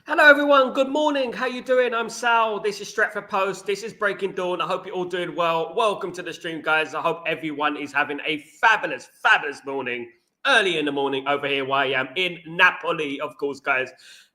Hello everyone, good morning. How you doing? I'm Sal. This is Stretford Post. This is Breaking Dawn. I hope you're all doing well. Welcome to the stream, guys. I hope everyone is having a fabulous morning. Early in the morning over here where I am in Napoli, of course, guys.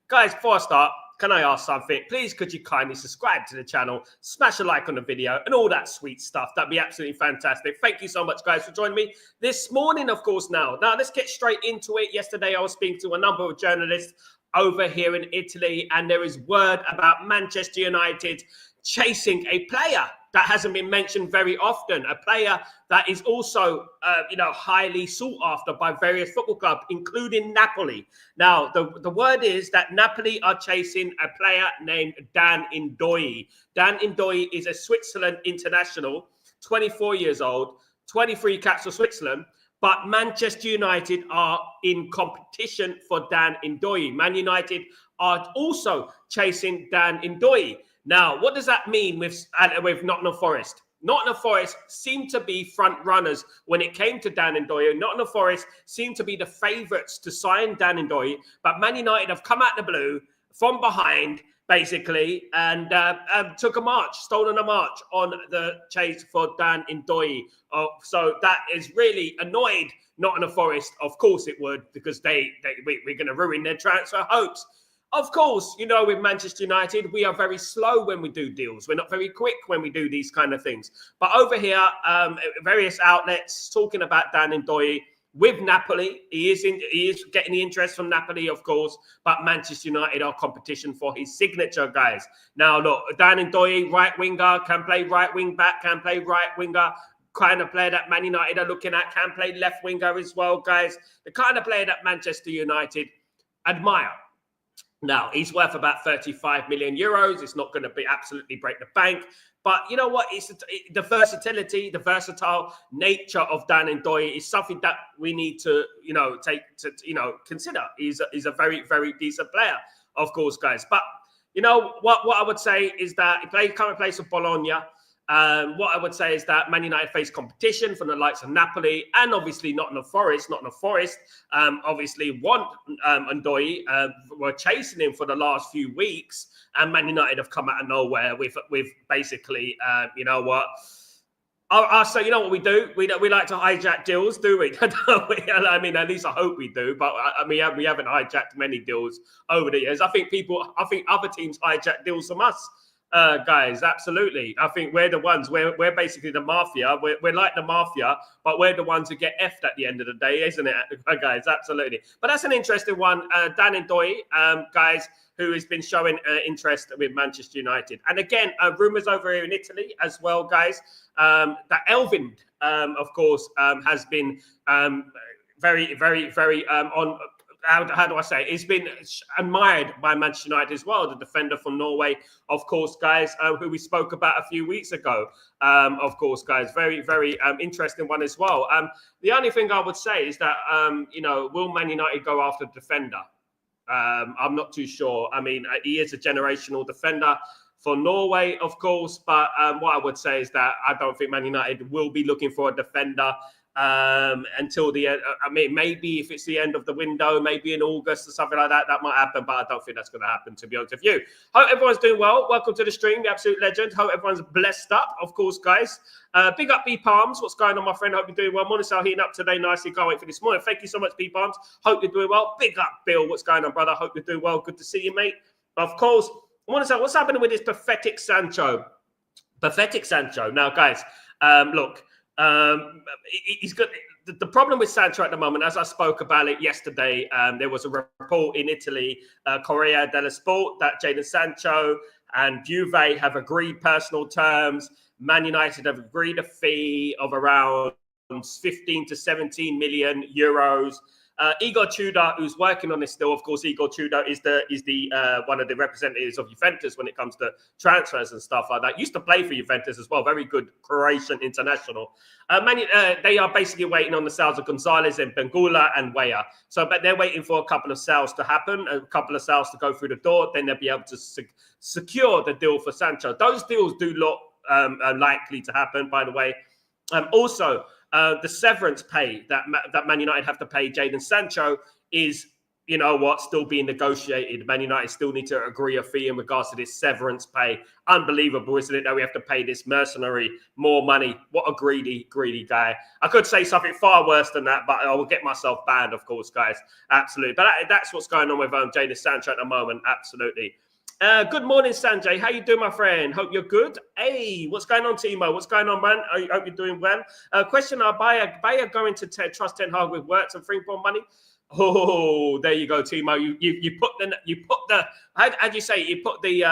Guys, before I start, can I ask something? Please, could you kindly subscribe to the channel, smash a like on the video, and all that sweet stuff. That'd be absolutely fantastic. Thank you so much, guys, for joining me this morning, of course, now. Now, let's get straight into it. Yesterday, I was speaking to a number of journalists over here in Italy, and there is word about Manchester United chasing a player that hasn't been mentioned very often, a player that is also, highly sought after by various football clubs, including Napoli. Now, the word is that Napoli are chasing a player named Dan N'Doye. Dan N'Doye is a Switzerland international, 24 years old, 23 caps for Switzerland. But Manchester United are in competition for Dan N'Doye. Man United are also chasing Dan N'Doye. Now, what does that mean with Nottingham Forest? Nottingham Forest seemed to be front runners when it came to Dan N'Doye. Nottingham Forest seemed to be the favourites to sign Dan N'Doye, but Man United have come out the blue from behind, basically, and stolen a march on the chase for Dan N'Doye. So that is really annoyed Nottingham Forest. Of course it would, because we're going to ruin their transfer hopes. Of course, with Manchester United, we are very slow when we do deals. We're not very quick when we do these kind of things. But over here, various outlets talking about Dan N'Doye with Napoli. He is getting the interest from Napoli, of course, but Manchester United are competition for his signature, guys. Now, look, Dan N'Doye, right winger, can play right wing back, can play right winger. Kind of player that Man United are looking at, can play left winger as well, guys. The kind of player that Manchester United admire. Now, he's worth about 35 million euros. It's not going to be absolutely break the bank. But you know what? It's the versatility, the versatile nature of Dan N'Doye is something that we need to, consider. He's a very, very decent player, of course, guys. But you know what I would say is that he currently plays for Bologna. What I would say is that Man United face competition from the likes of Napoli and obviously Nottingham Forest. Nottingham Forest obviously want N'Doye, were chasing him for the last few weeks, and Man United have come out of nowhere with basically, you know what? So you know what we do? We like to hijack deals, do we? I mean, at least I hope we do. But we haven't hijacked many deals over the years. I think other teams hijack deals from us. Guys, absolutely. I think we're the ones, we're basically the mafia. We're like the mafia, but we're the ones who get effed at the end of the day, isn't it, guys? Absolutely. But that's an interesting one. Dan N'Doye, guys, who has been showing interest with Manchester United. And again, rumours over here in Italy as well, guys, that Elvind, of course, has been very, very, very on... How do I say it? He's been admired by Manchester United as well, the defender from Norway, of course, guys, who we spoke about a few weeks ago. Of course, guys, very, very interesting one as well. The only thing I would say is that, will Man United go after the defender? I'm not too sure. I mean, he is a generational defender for Norway, of course, but what I would say is that I don't think Man United will be looking for a defender until the end. I mean, maybe if it's the end of the window, maybe in August or something like that, that might happen, but I don't think that's going to happen, to be honest with you. Hope everyone's doing well. Welcome to the stream, the absolute legend. Hope everyone's blessed up, of course, guys. Big up B Palms. What's going on, my friend? Hope you're doing well. Morning, Sal, heating up today nicely. Can't wait for this morning. Thank you so much, B Palms. Hope you're doing well. Big up, Bill. What's going on, brother? Hope you're doing well. Good to see you, mate. Of course, Morning, Sal. What's happening with this pathetic Sancho? Pathetic Sancho. Now, guys, look, he's got... The problem with Sancho at the moment, as I spoke about it yesterday, there was a report in Italy, Corriere dello Sport, that Jadon Sancho and Juve have agreed personal terms. Man United have agreed a fee of around 15 to 17 million euros. Igor Tudor, who's working on this still, of course, Igor Tudor is the one of the representatives of Juventus when it comes to transfers and stuff like that. Used to play for Juventus as well. Very good Croatian international. They are basically waiting on the sales of Gonzalez and Bengula and Weah. but they're waiting for a couple of sales to happen, a couple of sales to go through the door. Then they'll be able to secure the deal for Sancho. Those deals do look likely to happen, by the way. Also, the severance pay that Man United have to pay Jadon Sancho is you know what, still being negotiated. Man United still need to agree a fee in regards to this severance pay. Unbelievable, isn't it, that we have to pay this mercenary more money? What a greedy guy. I could say something far worse than that, but I will get myself banned, of course, guys. Absolutely. But that's what's going on with Jadon Sancho at the moment. Absolutely. Good morning, Sanjay. How you doing, my friend? Hope you're good. Hey, what's going on, Timo? What's going on, man? I hope you're doing well. Question: Are Bayer going to trust Ten Hag with works and Frimpong money? Oh, there you go, Timo. You put the how do you say it? You put the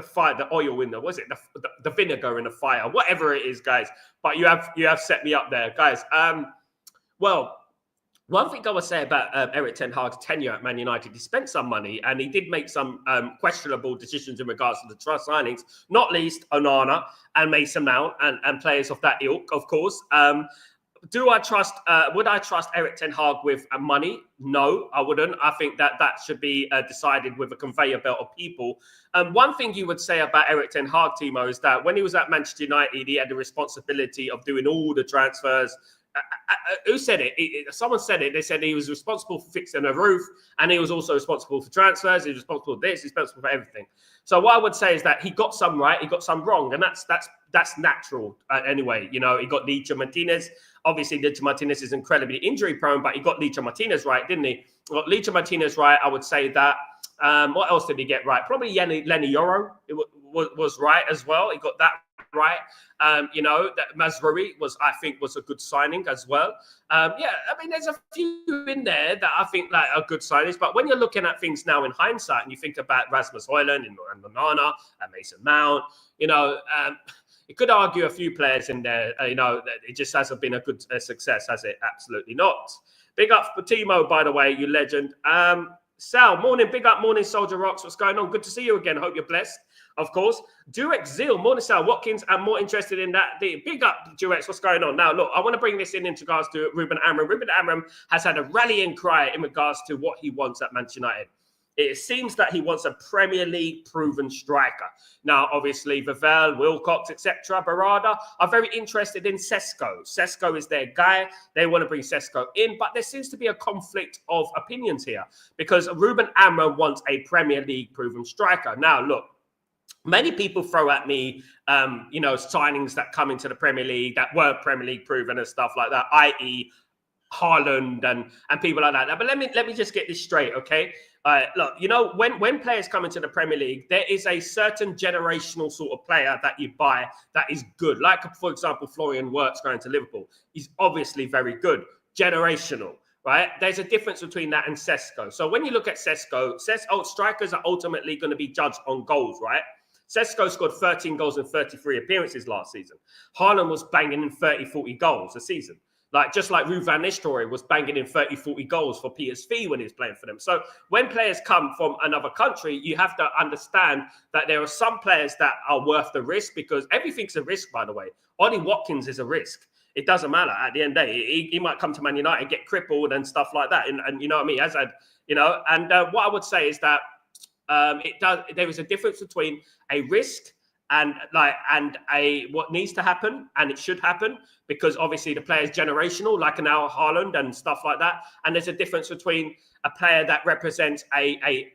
fire, the oil in there. Was it the vinegar in the fire? Whatever it is, guys. But you have set me up there, guys. Well. One thing I would say about Erik Ten Hag's tenure at Man United, he spent some money and he did make some questionable decisions in regards to the trust signings, not least Onana and Mason Mount and players of that ilk, of course. Would I trust Erik Ten Hag with money? No, I wouldn't. I think that should be decided with a conveyor belt of people. One thing you would say about Erik Ten Hag, Timo, is that when he was at Manchester United, he had the responsibility of doing all the transfers. Who said it? Someone said it. They said he was responsible for fixing a roof, and he was also responsible for transfers. He was responsible for this. He's responsible for everything. So what I would say is that he got some right, he got some wrong, and that's natural. Anyway, you know, he got Licha Martinez. Obviously, Licha Martinez is incredibly injury prone, but he got Licha Martinez right, didn't he? Got Licha Martinez right. I would say that. What else did he get right? Probably Lenny Yoro was right as well. He got that right. You know, that Mazraoui I think was a good signing as well. Yeah, I mean, there's a few in there that I think like are good signings. But when you're looking at things now in hindsight and you think about Rasmus Højlund and Onana and Mason Mount, you know, you could argue a few players in there, you know, that it just hasn't been a good success, has it? Absolutely not. Big up for Timo, by the way, you legend. Sal, morning, big up, morning, Soldier Rocks. What's going on? Good to see you again. Hope you're blessed, of course. Durex Zeal, morning, Sal. Watkins, I'm more interested in that. Big up, Durex. What's going on? Now, look, I want to bring this in regards to Ruben Amorim. Ruben Amorim has had a rallying cry in regards to what he wants at Manchester United. It seems that he wants a Premier League proven striker. Now, obviously, Vavel, Wilcox, etc., Barada are very interested in Sesko. Sesko is their guy. They want to bring Sesko in, but there seems to be a conflict of opinions here because Ruben Amorim wants a Premier League proven striker. Now, look, many people throw at me, you know, signings that come into the Premier League that were Premier League proven and stuff like that, i.e., Haaland and people like that. But let me just get this straight, okay? Look, you know, when players come into the Premier League, there is a certain generational sort of player that you buy that is good. Like, for example, Florian Wirtz going to Liverpool. He's obviously very good. Generational, right? There's a difference between that and Sesko. So when you look at Sesko, strikers are ultimately going to be judged on goals, right? Sesko scored 13 goals in 33 appearances last season. Haaland was banging in 30, 40 goals a season. Like, just like Ruud van Nistelrooy was banging in 30, 40 goals for PSV when he was playing for them. So when players come from another country, you have to understand that there are some players that are worth the risk because everything's a risk, by the way. Ollie Watkins is a risk. It doesn't matter. At the end of the day, he might come to Man United, get crippled and stuff like that. And you know what I mean? As I, you know, and what I would say is that there is a difference between a risk and what needs to happen, and it should happen because obviously the player is generational, like an Al Haaland and stuff like that. And there's a difference between a player that represents a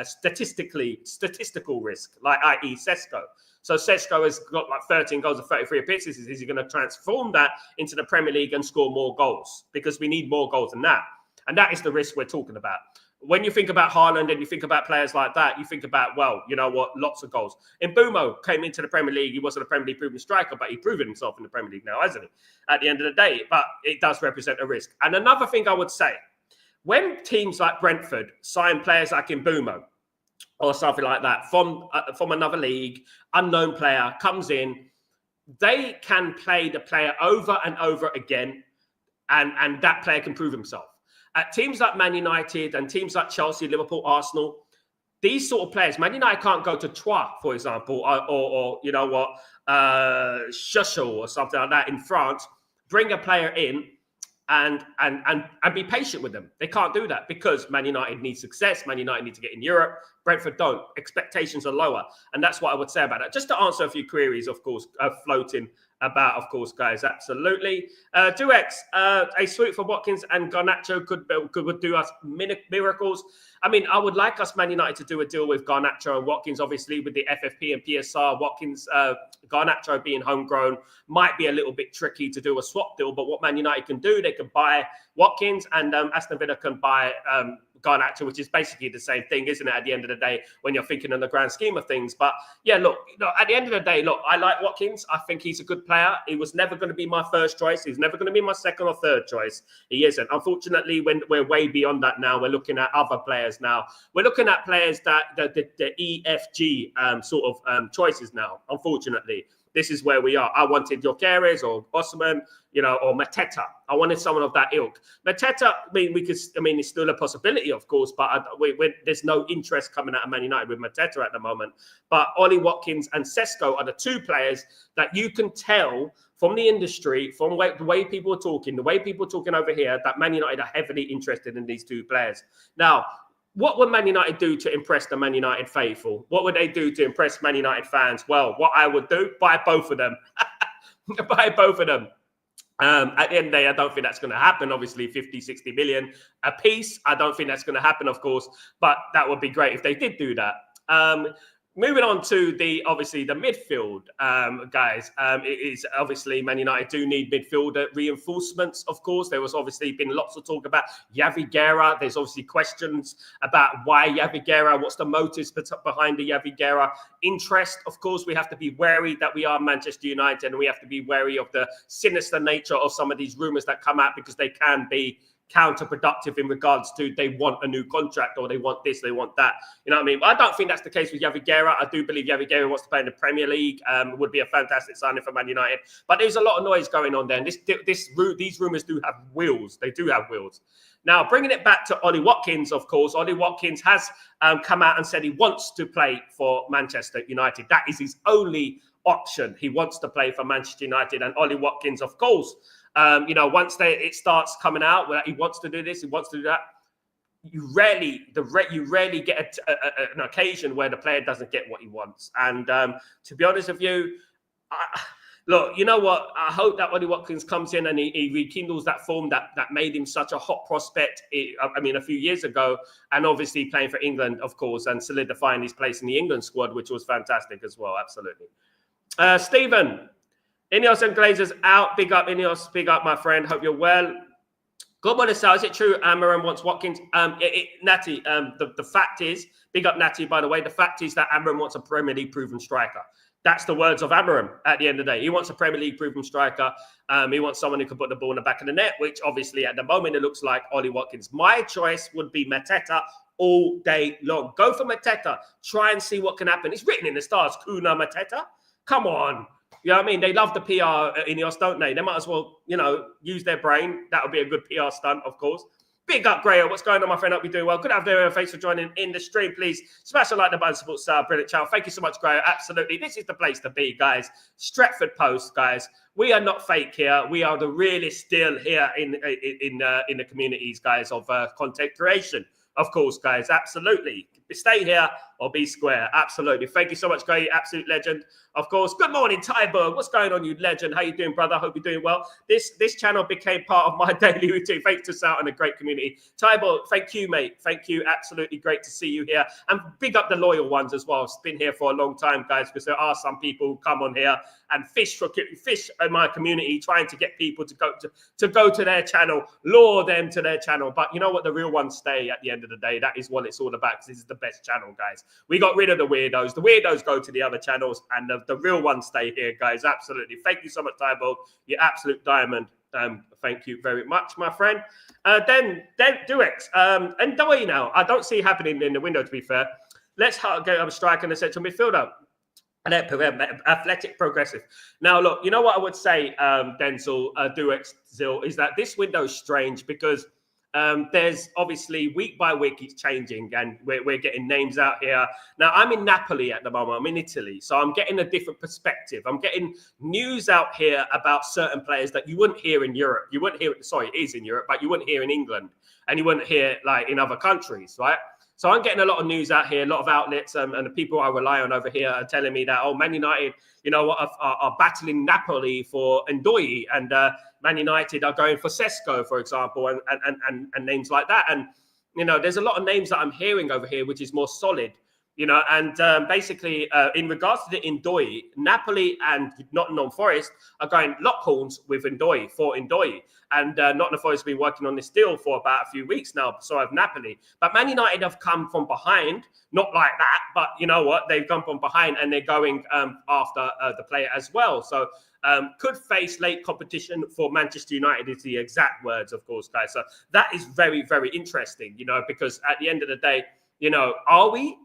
statistical risk, like i.e. Sesko. So Sesko has got like 13 goals and 33 appearances. Is he going to transform that into the Premier League and score more goals? Because we need more goals than that. And that is the risk we're talking about. When you think about Haaland and you think about players like that, you think about, well, you know what, lots of goals. Mbeumo came into the Premier League. He wasn't a Premier League proven striker, but he's proven himself in the Premier League now, hasn't he? At the end of the day, but it does represent a risk. And another thing I would say, when teams like Brentford sign players like Mbeumo or something like that from another league, unknown player comes in, they can play the player over and over again, and that player can prove himself. At teams like Man United and teams like Chelsea, Liverpool, Arsenal, these sort of players, Man United can't go to Troyes, for example, or you know what, Chuchel or something like that in France, bring a player in and be patient with them. They can't do that because Man United needs success. Man United need to get in Europe. Brentford don't. Expectations are lower. And that's what I would say about that. Just to answer a few queries, of course, floating about, of course, guys. Absolutely. Duex, a Swoop for Watkins and Garnacho could do us miracles. I mean, I would like us, Man United, to do a deal with Garnacho and Watkins, obviously, with the FFP and PSR. Watkins, Garnacho being homegrown might be a little bit tricky to do a swap deal, but what Man United can do, they can buy Watkins, and Aston Villa can buy Garnacho, which is basically the same thing, isn't it, at the end of the day, when you're thinking in the grand scheme of things. But yeah, look, at the end of the day, look, I like Watkins. I think he's a good player. He was never going to be my first choice. He's never going to be my second or third choice. He isn't. Unfortunately, when we're way beyond that now, we're looking at other players now. We're looking at players that the EFG sort of choices now, unfortunately. This is where we are. I wanted Gyökeres or Osman, or Mateta. I wanted someone of that ilk. Mateta, it's still a possibility, of course, but there's no interest coming out of Man United with Mateta at the moment. But Ollie Watkins and Sesko are the two players that you can tell from the industry, from the way people are talking, the way people are talking over here, that Man United are heavily interested in these two players. Now, what would Man United do to impress the Man United faithful? What would they do to impress Man United fans? Well, what I would do, buy both of them. Buy both of them. At the end of the day, I don't think that's going to happen. Obviously, 50, 60 million a piece. I don't think that's going to happen, of course. But that would be great if they did do that. Moving on to the midfield, guys. It is obviously Man United do need midfield reinforcements, of course. There was obviously been lots of talk about Javi Guerra. There's obviously questions about why Javi Guerra, what's the motives behind the Javi Guerra interest. Of course, we have to be wary that we are Manchester United, and we have to be wary of the sinister nature of some of these rumours that come out, because they can be counterproductive in regards to they want a new contract, or they want this, they want that. You know what I mean? I don't think that's the case with Javi Guerra. I do believe Javi Guerra wants to play in the Premier League. Would be a fantastic signing for Man United. But there's a lot of noise going on there. And these rumours do have wheels. They do have wheels. Now, bringing it back to Ollie Watkins, of course, Ollie Watkins has come out and said he wants to play for Manchester United. That is his only option. He wants to play for Manchester United. And Ollie Watkins, of course, once it starts coming out where he wants to do this, he wants to do that, you rarely get an occasion where the player doesn't get what he wants. And to be honest with you, look, you know what? I hope that Ollie Watkins comes in and he rekindles that form that made him such a hot prospect, a few years ago, and obviously playing for England, of course, and solidifying his place in the England squad, which was fantastic as well. Absolutely. Stephen, INEOS and Glazers out. Big up, INEOS. Big up, my friend. Hope you're well. Good morning, Sal. Is it true Amorim wants Watkins? Natty, the fact is, big up Natty, by the way, the fact is that Amorim wants a Premier League proven striker. That's the words of Amorim at the end of the day. He wants a Premier League proven striker. He wants someone who can put the ball in the back of the net, which obviously at the moment it looks like Ollie Watkins. My choice would be Mateta all day long. Go for Mateta. Try and see what can happen. It's written in the stars, Kuna Mateta. Come on. You know what I mean? They love the PR in INEOS, don't they? They might as well, use their brain. That would be a good PR stunt, of course. Big up, Grayer. What's going on, my friend? Hope you're doing well. Good afternoon. Thanks for joining in the stream. Please smash a like the button, support Sal. Brilliant channel. Thank you so much, Grayer. Absolutely. This is the place to be, guys. Stretford Post, guys. We are not fake here. We are the realest still here in the communities, guys, of content creation. Of course, guys. Absolutely. Stay here or be square. Absolutely. Thank you so much, guy. Absolute legend. Of course. Good morning, Tyberg. What's going on, you legend? How you doing, brother? Hope you're doing well. This channel became part of my daily routine. Thanks to Sal and a great community. Tyberg, thank you, mate. Thank you. Absolutely great to see you here. And big up the loyal ones as well. It's been here for a long time, guys, because there are some people who come on here and fish in my community, trying to get people to go to their channel, lure them to their channel. But you know what? The real ones stay at the end of the day. That is what it's all about, because this is the best channel, guys. We got rid of the weirdos. The weirdos go to the other channels, and the real ones stay here, guys. Absolutely. Thank you so much, Tybo. You absolute diamond. Thank you very much, my friend. Then Duex. And Doi now. I don't see happening in the window, to be fair. Let's get up a striker and a central midfielder. And then athletic, progressive. Now, look, you know what I would say, Denzel, Duex, Zil, is that this window is strange because there's obviously week by week it's changing, and we're getting names out here. Now, I'm in Napoli at the moment. I'm in Italy, so I'm getting a different perspective. I'm getting news out here about certain players that you wouldn't hear in Europe. You wouldn't hear, sorry, it is in Europe, but you wouldn't hear in England, and you wouldn't hear like in other countries, right? So I'm getting a lot of news out here, a lot of outlets, and the people I rely on over here are telling me that, Man United, are battling Napoli for Ndoye, and Man United are going for Sesko, for example, and names like that. And, there's a lot of names that I'm hearing over here, which is more solid. And basically, in regards to the Ndoye, Napoli and Nottingham Forest are going lock horns with Ndoye, for Ndoye. And Nottingham Forest have been working on this deal for about a few weeks now, so have Napoli. But Man United have come from behind, not like that, but you know what? They've come from behind and they're going after the player as well. So could face late competition for Manchester United is the exact words, of course, guys. So that is very, very interesting, because at the end of the day, are we?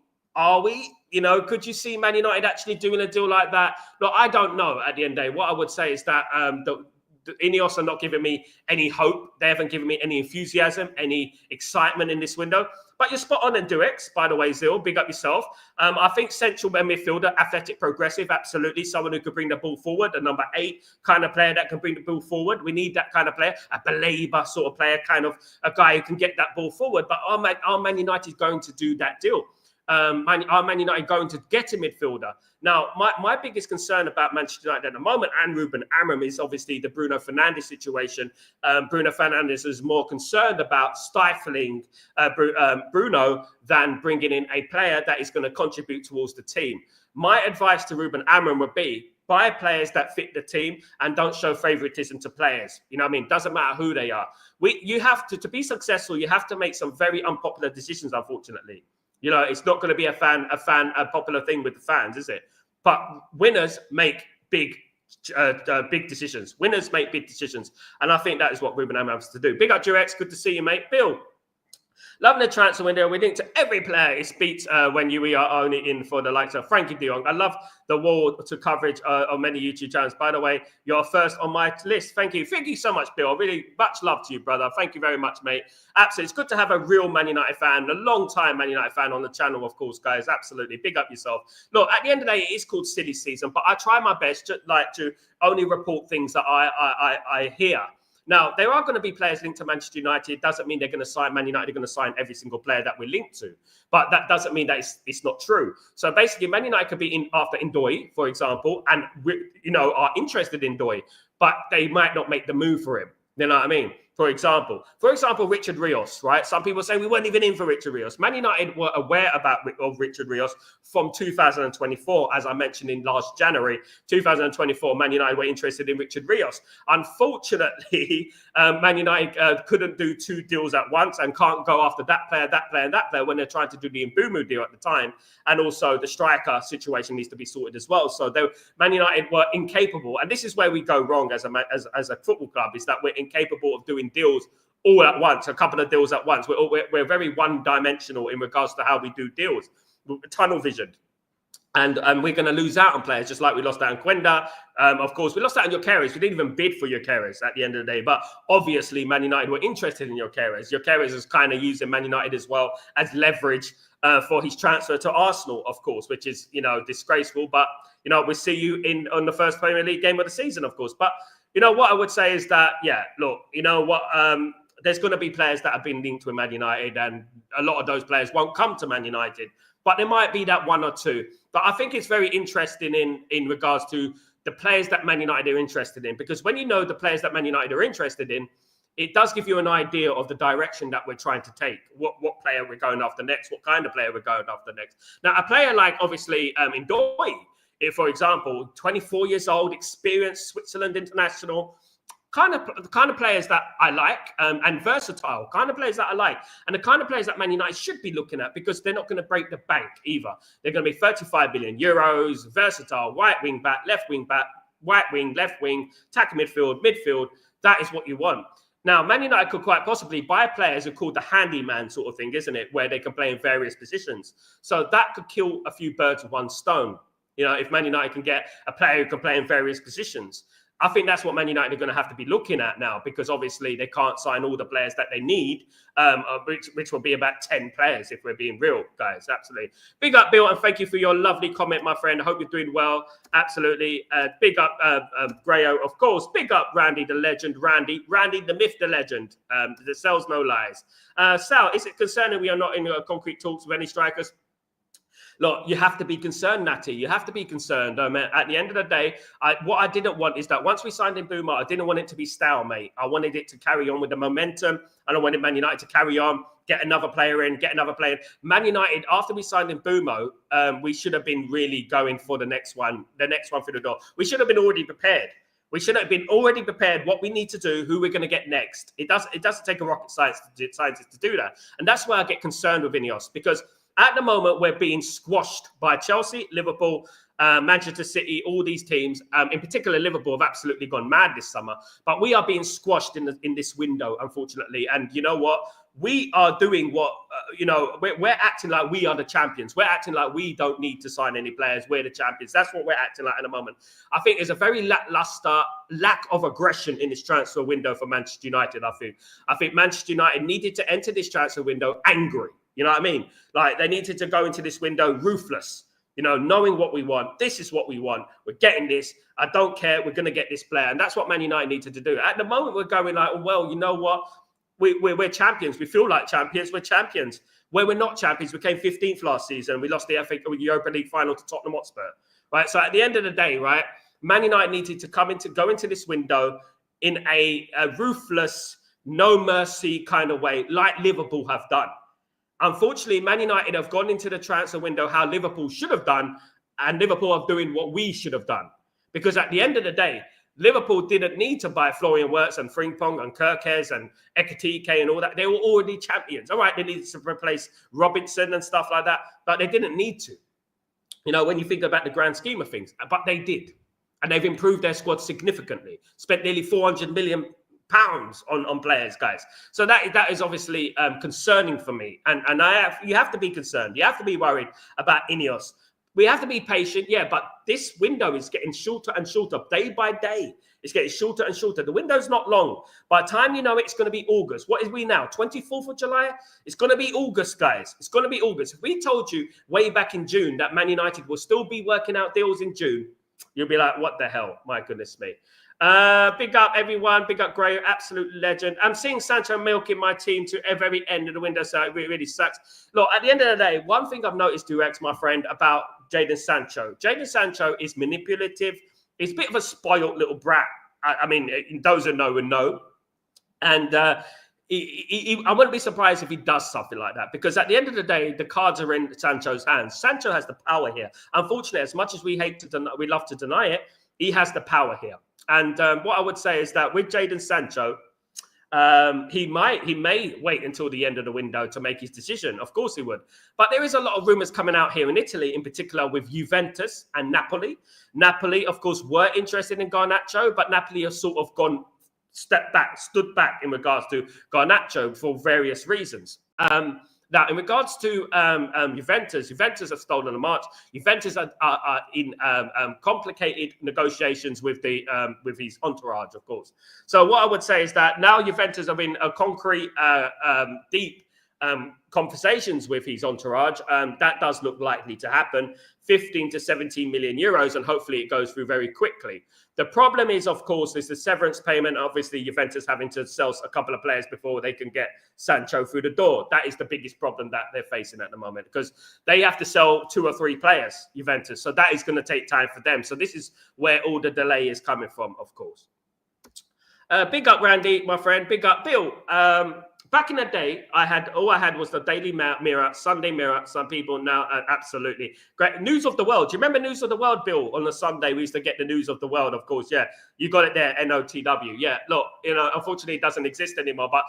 Could you see Man United actually doing a deal like that? Look, I don't know at the end of the day. What I would say is that the INEOS are not giving me any hope. They haven't given me any enthusiasm, any excitement in this window. But you're spot on in Durex, by the way, Zil. Big up yourself. I think central midfielder, athletic, progressive, absolutely. Someone who could bring the ball forward, a number 8 kind of player that can bring the ball forward. We need that kind of player, a Baleba sort of player, kind of a guy who can get that ball forward. But are Man United going to do that deal? Are Man United going to get a midfielder? Now, my biggest concern about Manchester United at the moment and Ruben Amorim is obviously the Bruno Fernandes situation. Bruno Fernandes is more concerned about stifling Bruno than bringing in a player that is going to contribute towards the team. My advice to Ruben Amorim would be, buy players that fit the team and don't show favoritism to players. You know what I mean? Doesn't matter who they are. You have to be successful, you have to make some very unpopular decisions, unfortunately. It's not going to be a popular thing with the fans, is it? But winners make big decisions. Winners make big decisions. And I think that is what Ruben Amorim has to do. Big up, Durex. Good to see you, mate. Bill. Loving the transfer window. We link to every player. It beats when we are only in for the likes of Frankie de Jong. I love the wall to coverage on many YouTube channels. By the way, you're first on my list. Thank you. Thank you so much, Bill. Really much love to you, brother. Thank you very much, mate. Absolutely. It's good to have a real Man United fan, a long-time Man United fan on the channel, of course, guys. Absolutely. Big up yourself. Look, at the end of the day, it is called silly season, but I try my best to only report things that I hear. Now, there are going to be players linked to Manchester United. It doesn't mean they're going to sign Man United. They're going to sign every single player that we're linked to. But that doesn't mean that it's not true. So basically, Man United could be in after Ndoye, for example, and are interested in Ndoye, but they might not make the move for him. You know what I mean? For example, Richard Rios, right? Some people say we weren't even in for Richard Rios. Man United were aware of Richard Rios from 2024, as I mentioned in last January. 2024, Man United were interested in Richard Rios. Unfortunately, Man United couldn't do 2 deals at once and can't go after that player, and that player when they're trying to do the Mbumu deal at the time. And also the striker situation needs to be sorted as well. So Man United were incapable. And this is where we go wrong as a football club, is that we're incapable of doing deals all at once, a couple of deals at once. We're very one-dimensional in regards to how we do deals, tunnel vision. And we're going to lose out on players, just like we lost out on Quenda. Of course, we lost out on Gyökeres. We didn't even bid for Gyökeres at the end of the day. But obviously, Man United were interested in Gyökeres. Gyökeres is kind of using Man United as well as leverage for his transfer to Arsenal, of course, which is, disgraceful. But, we'll see you on the first Premier League game of the season, of course. But what I would say is that, there's going to be players that have been linked with Man United, and a lot of those players won't come to Man United. But there might be that 1 or 2. But I think it's very interesting in regards to the players that Man United are interested in. Because when you know the players that Man United are interested in, it does give you an idea of the direction that we're trying to take. What player we're going after next, what kind of player we're going after next. Now, a player like, obviously, Ndoye, for example, 24 years old, experienced Switzerland international, the kind of players that I like, and versatile, kind of players that I like, and the kind of players that Man United should be looking at, because they're not going to break the bank either. They're going to be 35 billion euros, versatile, right wing back, left wing back, right wing, left wing, attack midfield. That is what you want. Now, Man United could quite possibly buy players who are called the handyman sort of thing, isn't it? Where they can play in various positions. So that could kill a few birds with one stone. If Man United can get a player who can play in various positions. I think that's what Man United are going to have to be looking at now, because obviously they can't sign all the players that they need, which will be about 10 players if we're being real, guys. Absolutely. Big up, Bill, and thank you for your lovely comment, my friend. I hope you're doing well. Absolutely. Big up, Grayo, of course. Big up, Randy, the legend. Randy, the myth, the legend. That sells no lies. Sal, is it concerning we are not in concrete talks with any strikers? Look, you have to be concerned, Natty. You have to be concerned. At the end of the day, what I didn't want is that once we signed in Boomer, I didn't want it to be stalemate. I wanted it to carry on with the momentum, and I wanted Man United to carry on, get another player in, get another player in. Man United, after we signed in Boomo, we should have been really going for the next one through the door. We should have been already prepared. We should have been already prepared what we need to do, who we're going to get next. It doesn't take a rocket scientist to do that. And that's why I get concerned with INEOS, because at the moment, we're being squashed by Chelsea, Liverpool, Manchester City, all these teams. In particular, Liverpool have absolutely gone mad this summer. But we are being squashed in this window, unfortunately. And you know what? We are doing what, we're acting like we are the champions. We're acting like we don't need to sign any players. We're the champions. That's what we're acting like at the moment. I think there's a very lackluster lack of aggression in this transfer window for Manchester United, I think Manchester United needed to enter this transfer window angry. You know what I mean? Like, they needed to go into this window ruthless, knowing what we want. This is what we want. We're getting this. I don't care. We're going to get this player. And that's what Man United needed to do. At the moment, we're going like, well, you know what? We're champions. We feel like champions. We're champions. Where we're not champions, we came 15th last season. We lost the Europa League final to Tottenham Hotspur. Right? So at the end of the day, right, Man United needed to go into this window in a ruthless, no mercy kind of way, like Liverpool have done. Unfortunately, Man United have gone into the transfer window how Liverpool should have done, and Liverpool are doing what we should have done. Because at the end of the day, Liverpool didn't need to buy Florian Wirtz and Frimpong and Kirkes and Ekitike and all that. They were already champions. All right, they needed to replace Robinson and stuff like that, but they didn't need to. When you think about the grand scheme of things, but they did. And they've improved their squad significantly. Spent nearly £400 million on players, guys. So that is obviously concerning for me. And you have to be concerned. You have to be worried about INEOS. We have to be patient, yeah, but this window is getting shorter and shorter day by day. It's getting shorter and shorter. The window's not long. By the time it's going to be August. What is we now? 24th of July? It's going to be August, guys. It's going to be August. If we told you way back in June that Man United will still be working out deals in June, you'll be like, what the hell? My goodness me. Big up, everyone. Big up, Gray. Absolute legend. I'm seeing Sancho milking my team to the very end of the window, so it really sucks. Look, at the end of the day, one thing I've noticed, Durex, my friend, about Jadon Sancho. Jadon Sancho is manipulative. He's a bit of a spoiled little brat. I mean, those who know and know. And I wouldn't be surprised if he does something like that, because at the end of the day, the cards are in Sancho's hands. Sancho has the power here. Unfortunately, as much as we love to deny it, he has the power here. And what I would say is that with Jadon Sancho, he may wait until the end of the window to make his decision. Of course he would. But there is a lot of rumours coming out here in Italy, in particular with Juventus and Napoli. Napoli, of course, were interested in Garnacho, but Napoli have sort of stood back in regards to Garnacho for various reasons. Now, in regards to Juventus have stolen a march. Juventus are in complicated negotiations with his entourage, of course. So what I would say is that now Juventus are in a concrete, deep conversations with his entourage. That does look likely to happen. 15 to 17 million euros, and hopefully it goes through very quickly. The problem is, of course, is the severance payment. Obviously, Juventus having to sell a couple of players before they can get Sancho through the door. That is the biggest problem that they're facing at the moment, because they have to sell 2 or 3 players, Juventus. So that is going to take time for them. So this is where all the delay is coming from, of course. Big up, Randy, my friend. Big up, Bill. Back in the day, all I had was the Daily Mirror, Sunday Mirror. Some people now, absolutely great. News of the World. Do you remember News of the World, Bill? On the Sunday, we used to get the News of the World, of course. Yeah, you got it there, NOTW. Yeah, look, unfortunately, it doesn't exist anymore, but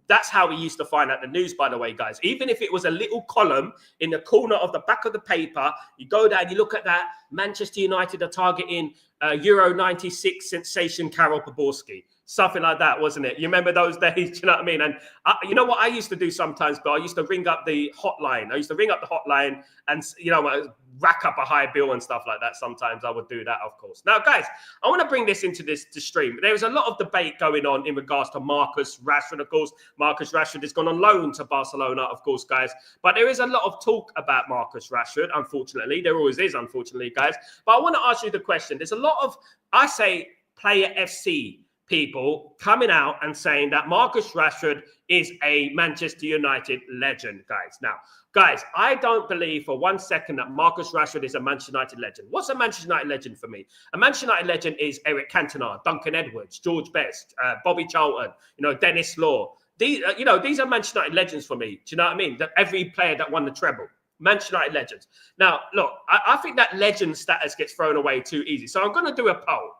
that's how we used to find out the news, by the way, guys. Even if it was a little column in the corner of the back of the paper, you go there and you look at that. Manchester United are targeting Euro 96 sensation Karol Poborski. Something like that, wasn't it? You remember those days? Do you know what I mean? And you know what I used to do sometimes, but I used to ring up the hotline. I used to ring up the hotline and, you know, rack up a high bill and stuff like that. Sometimes I would do that, of course. Now, guys, I want to bring this into this stream. There was a lot of debate going on in regards to Marcus Rashford, of course. Marcus Rashford has gone on loan to Barcelona, of course, guys. But there is a lot of talk about Marcus Rashford, unfortunately. There always is, unfortunately, guys. But I want to ask you the question. There's a lot of, I say, Player FC people coming out and saying that Marcus Rashford is a Manchester United legend, guys. Now, guys, I don't believe for 1 second that Marcus Rashford is a Manchester United legend. What's a Manchester United legend for me? A Manchester United legend is Eric Cantona, Duncan Edwards, George Best, Bobby Charlton, you know, Dennis Law. These, you know, these are Manchester United legends for me. Do you know what I mean? That every player that won the treble. Manchester United legends. Now, look, I think that legend status gets thrown away too easy. So I'm going to do a poll.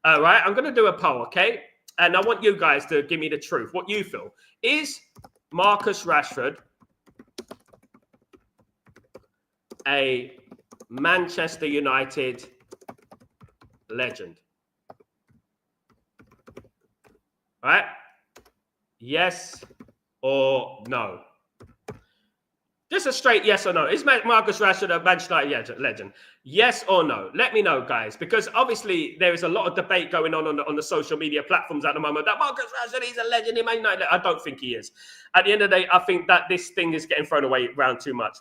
All right, I'm going to do a poll, okay? And I want you guys to give me the truth, what you feel. Is Marcus Rashford a Manchester United legend? All right? Yes or no? Just a straight yes or no. Is Marcus Rashford a Manchester United legend? Yes or no? Let me know, guys, because obviously there is a lot of debate going on the social media platforms at the moment that Marcus Rashford is a legend in Man United. I don't think he is. At the end of the day, I think that this thing is getting thrown away around too much.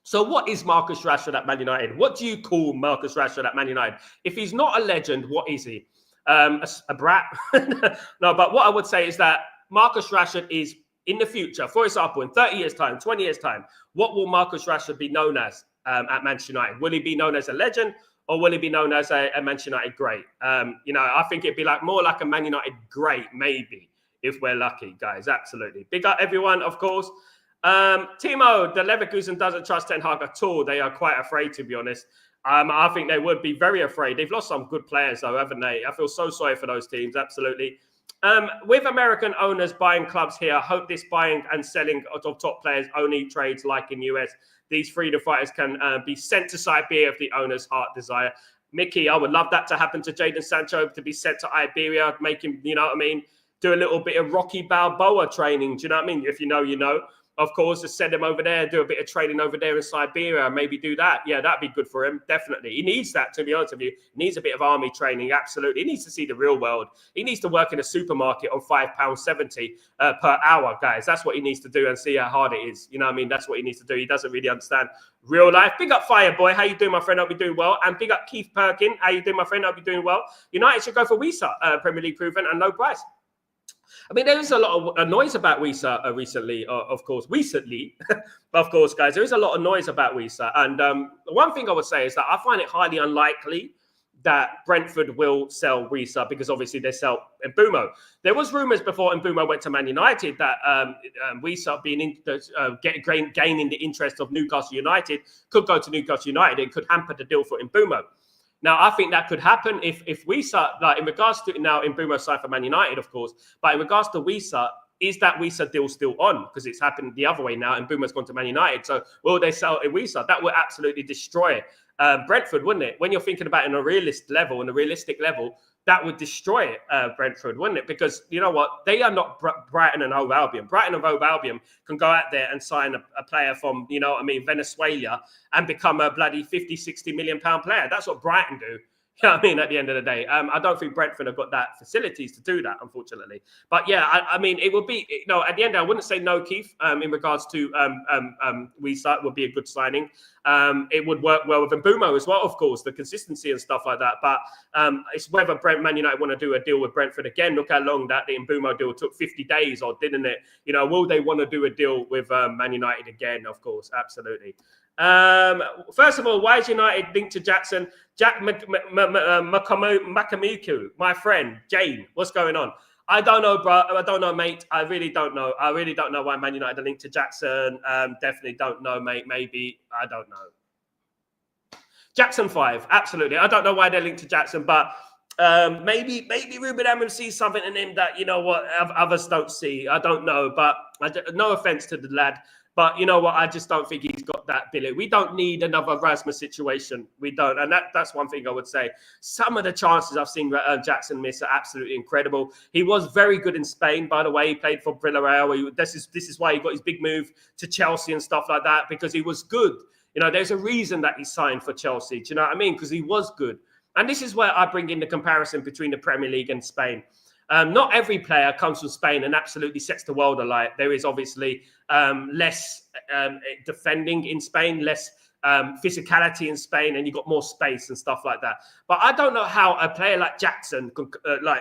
So what is Marcus Rashford at Man United? What do you call Marcus Rashford at Man United? If he's not a legend, what is he? A brat? No, but what I would say is that Marcus Rashford is, in the future, for example, in 30 years' time, 20 years' time, what will Marcus Rashford be known as at Manchester United? Will he be known as a legend, or will he be known as a Manchester United great? You know, I think it'd be more like a Man United great, maybe, if we're lucky, guys. Absolutely. Big up everyone, of course. Timo, the Leverkusen doesn't trust Ten Hag at all. They are quite afraid, to be honest. I think they would be very afraid. They've lost some good players, though, haven't they? I feel so sorry for those teams, absolutely. With American owners buying clubs here, I hope this buying and selling of top players only trades like in US. These freedom fighters can be sent to Siberia if the owner's heart desire. Mickey, I would love that to happen to Jadon Sancho, to be sent to Iberia, make him, you know what I mean, do a little bit of Rocky Balboa training. Do you know what I mean? If you know, you know. Of course, just send him over there, do a bit of training over there in Siberia, maybe do that. Yeah, that'd be good for him, definitely. He needs that, to be honest with you. He needs a bit of army training, absolutely. He needs to see the real world. He needs to work in a supermarket on £5.70 per hour, guys. That's what he needs to do and see how hard it is. You know what I mean? That's what he needs to do. He doesn't really understand real life. Big up Fireboy. How you doing, my friend? Hope you're doing well. And big up Keith Perkin. How you doing, my friend? Hope you're doing well. United should go for Wisa, Premier League proven and no price. I mean, there is a lot of noise about Wisa recently, of course. Recently, of course, guys, there is a lot of noise about Wisa. And one thing I would say is that I find it highly unlikely that Brentford will sell Wisa because obviously they sell Mbeumo. There was rumours before Mbeumo went to Man United that Wisa gaining the interest of Newcastle United could go to Newcastle United and could hamper the deal for Mbeumo. Now, I think that could happen if Wisa, like in regards to now Mbeumo signed for Man United, of course, but in regards to Wisa, is that Wisa deal still on? Because it's happened the other way now, and Mbeumo's gone to Man United. So will they sell Wisa? That would absolutely destroy Brentford, wouldn't it? When you're thinking about it on a realistic level, that would destroy Brentford, wouldn't it? Because you know what? They are not Brighton and Hove Albion. Brighton and Hove Albion can go out there and sign a player from, you know what I mean, Venezuela and become a bloody 50, 60 million pound player. That's what Brighton do. You know what I mean? At the end of the day, I don't think Brentford have got that facilities to do that, unfortunately. But yeah, I mean, it would be, you know, at the end, I wouldn't say no, Keith, in regards to Wisa would be a good signing. It would work well with Mbeumo as well, of course, the consistency and stuff like that. But it's whether Man United want to do a deal with Brentford again. Look how long that the Mbeumo deal took, 50 days, or didn't it? You know, will they want to do a deal with Man United again? Of course, absolutely. First of all, why is United linked to Jackson? Jack Makamiku, my friend, Jane, what's going on? I don't know, bro. I don't know, mate. I really don't know. I really don't know why Man United are linked to Jackson. Definitely don't know, mate. Maybe. I don't know. Jackson 5, absolutely. I don't know why they're linked to Jackson, but maybe Ruben Amorim sees something in him that, you know what, others don't see. I don't know, but no offense to the lad. But you know what? I just don't think he's got that ability. We don't need another Rasmus situation. We don't. And that's one thing I would say. Some of the chances I've seen Jackson miss are absolutely incredible. He was very good in Spain, by the way. He played for Villarreal. This is why he got his big move to Chelsea and stuff like that, because he was good. You know, there's a reason that he signed for Chelsea. Do you know what I mean? Because he was good. And this is where I bring in the comparison between the Premier League and Spain. Not every player comes from Spain and absolutely sets the world alight. There is obviously less defending in Spain, less physicality in Spain, and you've got more space and stuff like that. But I don't know how a player like Jackson,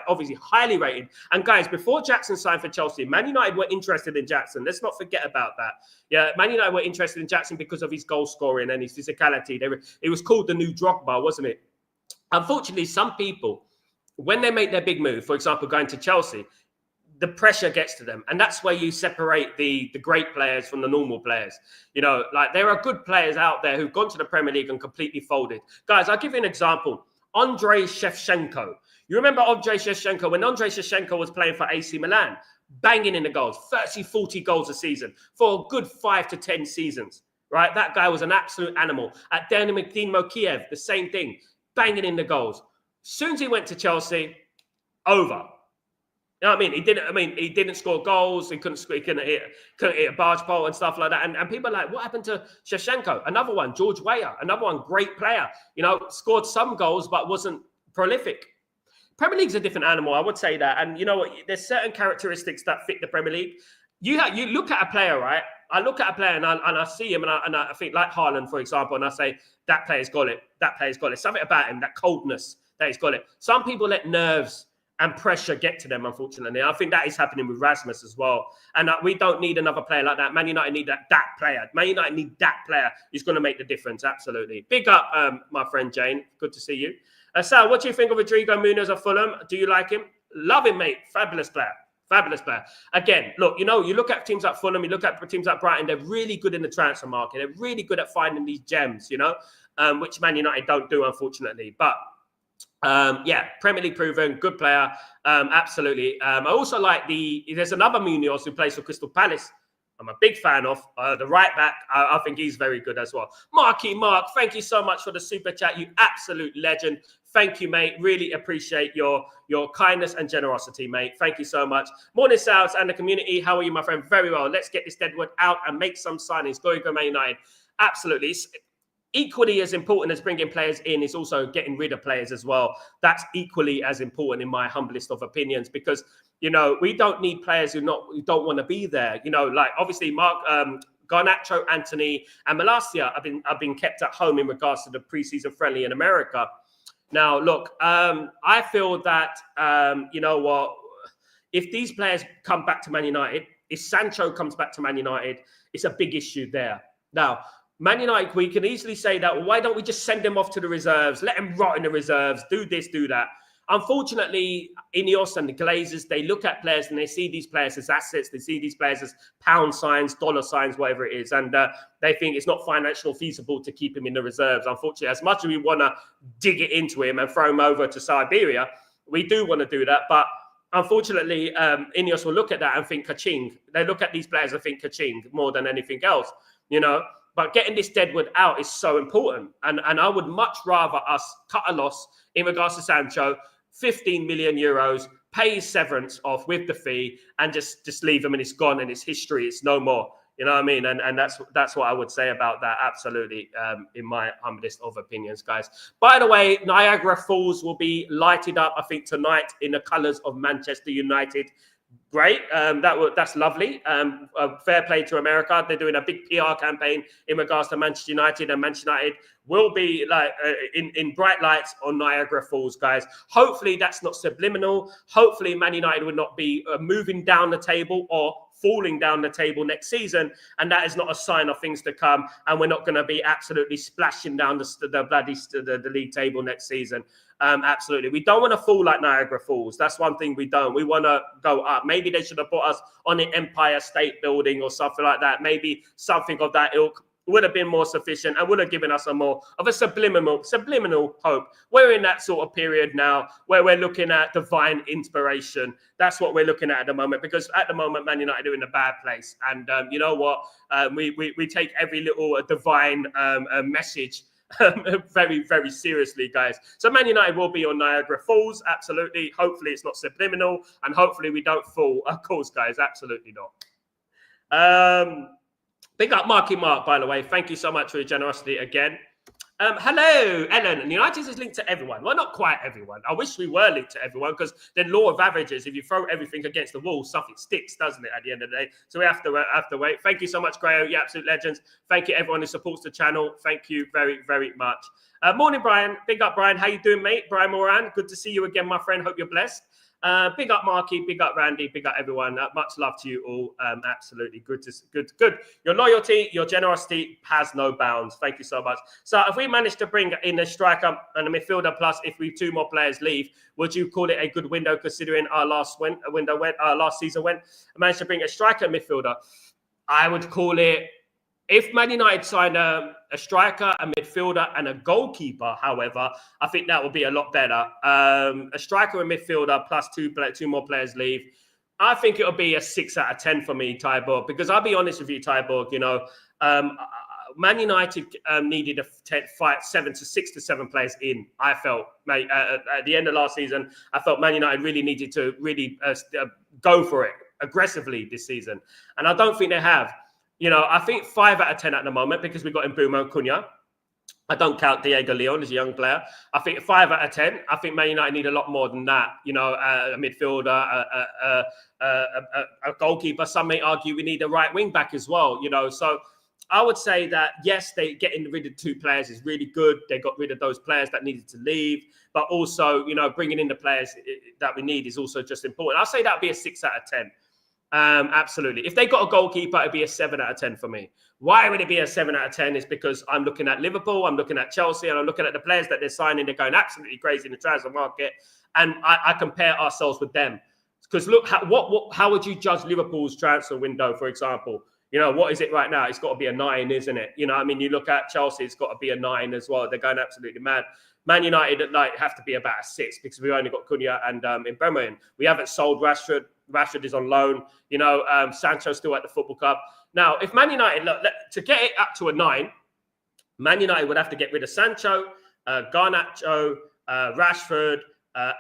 obviously highly rated. And guys, before Jackson signed for Chelsea, Man United were interested in Jackson. Let's not forget about that. Yeah, Man United were interested in Jackson because of his goal scoring and his physicality. It was called the new Drogba, wasn't it? Unfortunately, some people, when they make their big move, for example, going to Chelsea, the pressure gets to them. And that's where you separate the great players from the normal players. You know, like there are good players out there who've gone to the Premier League and completely folded. Guys, I'll give you an example. Andrei Shevchenko. You remember Andrei Shevchenko? When Andrei Shevchenko was playing for AC Milan, banging in the goals, 30, 40 goals a season for a good 5 to 10 seasons, right? That guy was an absolute animal. At Dynamo Kiev, the same thing, banging in the goals. Soon as he went to Chelsea, over. You know what I mean? He didn't score goals. He couldn't hit a barge pole and stuff like that. And people are like, what happened to Shevchenko? Another one, George Weah, another one, great player. You know, scored some goals but wasn't prolific. Premier League's a different animal, I would say that. And you know what? There's certain characteristics that fit the Premier League. You look at a player, right? I look at a player and I see him and I think like Haaland, for example, and I say, that player's got it. That player's got it. Something about him, that coldness. That he's got it. Some people let nerves and pressure get to them, unfortunately. I think that is happening with Rasmus as well. And we don't need another player like that. Man United need that player. Man United need that player who's going to make the difference. Absolutely. Big up, my friend Jane. Good to see you. Sal, what do you think of Rodrigo Munoz of Fulham? Do you like him? Love him, mate. Fabulous player. Fabulous player. Again, look, you know, you look at teams like Fulham, you look at teams like Brighton, they're really good in the transfer market. They're really good at finding these gems, you know, which Man United don't do, unfortunately. But Premier League proven, good player, absolutely. I also like there's another Munoz who plays for Crystal Palace. I'm a big fan of the right back. I think he's very good as well. Mark, thank you so much for the super chat. You absolute legend. Thank you, mate. Really appreciate your kindness and generosity, mate. Thank you so much. Morning, Sals and the community. How are you, my friend? Very well. Let's get this deadwood out and make some signings. Go Man United. Absolutely. Equally as important as bringing players in is also getting rid of players as well. That's equally as important in my humblest of opinions, because, you know, we don't need players who don't want to be there. You know, like obviously Mark, Garnacho, Anthony, and Malacia have been kept at home in regards to the preseason friendly in America. Now, look, I feel that, you know what, if these players come back to Man United, if Sancho comes back to Man United, it's a big issue there. Now, Man United, we can easily say that, well, why don't we just send them off to the reserves, let them rot in the reserves, do this, do that. Unfortunately, INEOS and the Glazers, they look at players and they see these players as assets. They see these players as pound signs, dollar signs, whatever it is. And they think it's not financially feasible to keep him in the reserves. Unfortunately, as much as we want to dig it into him and throw him over to Siberia, we do want to do that. But unfortunately, INEOS will look at that and think ka-ching. They look at these players and think ka-ching more than anything else, you know. But getting this deadwood out is so important. And I would much rather us cut a loss in regards to Sancho, 15 million euros, pay his severance off with the fee, and just leave him and it's gone and it's history. It's no more. You know what I mean? And that's what I would say about that. Absolutely, in my humblest of opinions, guys. By the way, Niagara Falls will be lighted up, I think, tonight in the colours of Manchester United. Great. That's lovely. Fair play to America. They're doing a big PR campaign in regards to Manchester United, and Manchester United will be like in bright lights on Niagara Falls, guys. Hopefully that's not subliminal. Hopefully Man United would not be moving down the table or falling down the table next season, and that is not a sign of things to come. And we're not going to be absolutely splashing down the league table next season. Absolutely. We don't want to fall like Niagara Falls. That's one thing we don't. We want to go up. Maybe they should have put us on the Empire State Building or something like that. Maybe something of that ilk. would have been more sufficient and would have given us a more of a subliminal hope. We're in that sort of period now where we're looking at divine inspiration. That's what we're looking at the moment, because at the moment, Man United are in a bad place. And you know what? We take every little divine message very, very seriously, guys. So Man United will be on Niagara Falls, absolutely. Hopefully it's not subliminal, and hopefully we don't fall. Of course, guys, absolutely not. Big up Marky Mark, by the way. Thank you so much for your generosity again. Hello, Ellen. United is linked to everyone. Well, not quite everyone. I wish we were linked to everyone, because then law of averages, if you throw everything against the wall, something sticks, doesn't it, at the end of the day? So we have to wait. Thank you so much, Grayo. You absolute legends. Thank you, everyone who supports the channel. Thank you very, very much. Morning, Brian. Big up, Brian. How you doing, mate? Brian Moran. Good to see you again, my friend. Hope you're blessed. Big up Marky, big up Randy, big up everyone. Much love to you all. Absolutely good. Your loyalty, your generosity has no bounds. Thank you so much. So if we manage to bring in a striker and a midfielder, plus if we 2 more players leave, would you call it a good window, considering our last season went? I managed to bring a striker midfielder. I would call it, if Man United sign a striker, a midfielder, and a goalkeeper, however, I think that would be a lot better. A striker and midfielder plus 2 more players leave. I think it'll be a 6 out of 10 for me, Tyborg, because I'll be honest with you, Tyborg, you know, Man United needed 6 to 7 players in. I felt, mate, at the end of last season, I felt Man United really needed to go for it aggressively this season. And I don't think they have. You know, I think 5 out of 10 at the moment, because we've got Mbeumo Cunha. I don't count Diego Leon as a young player. I think 5 out of 10. I think Man United need a lot more than that. You know, a midfielder, a goalkeeper. Some may argue we need a right wing back as well. You know, so I would say that, yes, they getting rid of 2 players is really good. They got rid of those players that needed to leave. But also, you know, bringing in the players that we need is also just important. I'll say that would be a 6 out of 10. Absolutely. If they got a goalkeeper, it'd be a 7 out of 10 for me. Why would it be a 7 out of 10? Is because I'm looking at Liverpool, I'm looking at Chelsea, and I'm looking at the players that they're signing. They're going absolutely crazy in the transfer market, and I compare ourselves with them. Because look, how would you judge Liverpool's transfer window, for example? You know, what is it right now? It's got to be a 9, isn't it? You know, I mean, you look at Chelsea, it's got to be a 9 as well. They're going absolutely mad. Man United have to be about a 6, because we've only got Cunha and Mbeumo in. We haven't sold Rashford. Rashford is on loan. You know, Sancho's still at the football club. Now, if Man United, to get it up to a 9, Man United would have to get rid of Sancho, Garnacho, Rashford,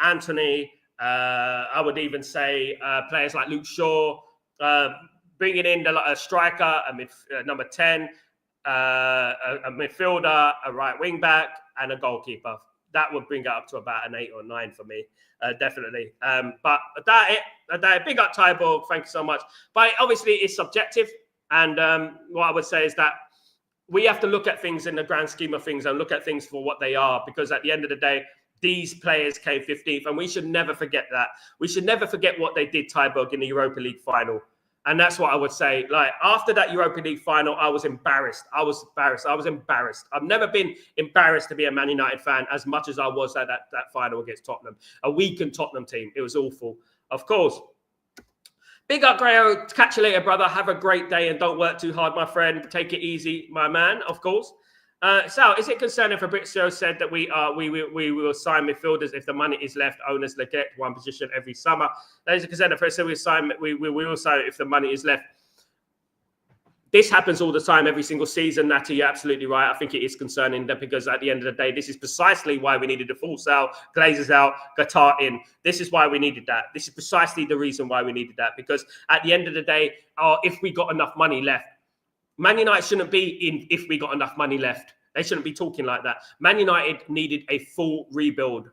Anthony. I would even say players like Luke Shaw, bringing in a striker, number 10, a midfielder, a right wing back, and a goalkeeper. That would bring it up to about an 8 or 9 for me, definitely. But that big up Tyborg, thank you so much. But obviously, it's subjective. And what I would say is that we have to look at things in the grand scheme of things and look at things for what they are, because at the end of the day, these players came 15th, and we should never forget that. We should never forget what they did, Tyborg, in the Europa League final. And that's what I would say. Like, after that Europa League final, I was embarrassed. I've never been embarrassed to be a Man United fan as much as I was at that final against Tottenham. A weakened Tottenham team. It was awful. Of course. Big up, Grayo. Catch you later, brother. Have a great day and don't work too hard, my friend. Take it easy, my man, of course. Sal, is it concerning Fabrizio said that we will sign midfielders if the money is left? Owners get 1 position every summer. That is a concern. Fabrizio we will sign if the money is left. This happens all the time, every single season, Natty. You're absolutely right. I think it is concerning that, because at the end of the day, this is precisely why we needed the full sale, Glazers out, Qatar in. This is why we needed that. This is precisely the reason why we needed that, because at the end of the day, if we got enough money left, Man United shouldn't be in if we got enough money left. They shouldn't be talking like that. Man United needed a full rebuild.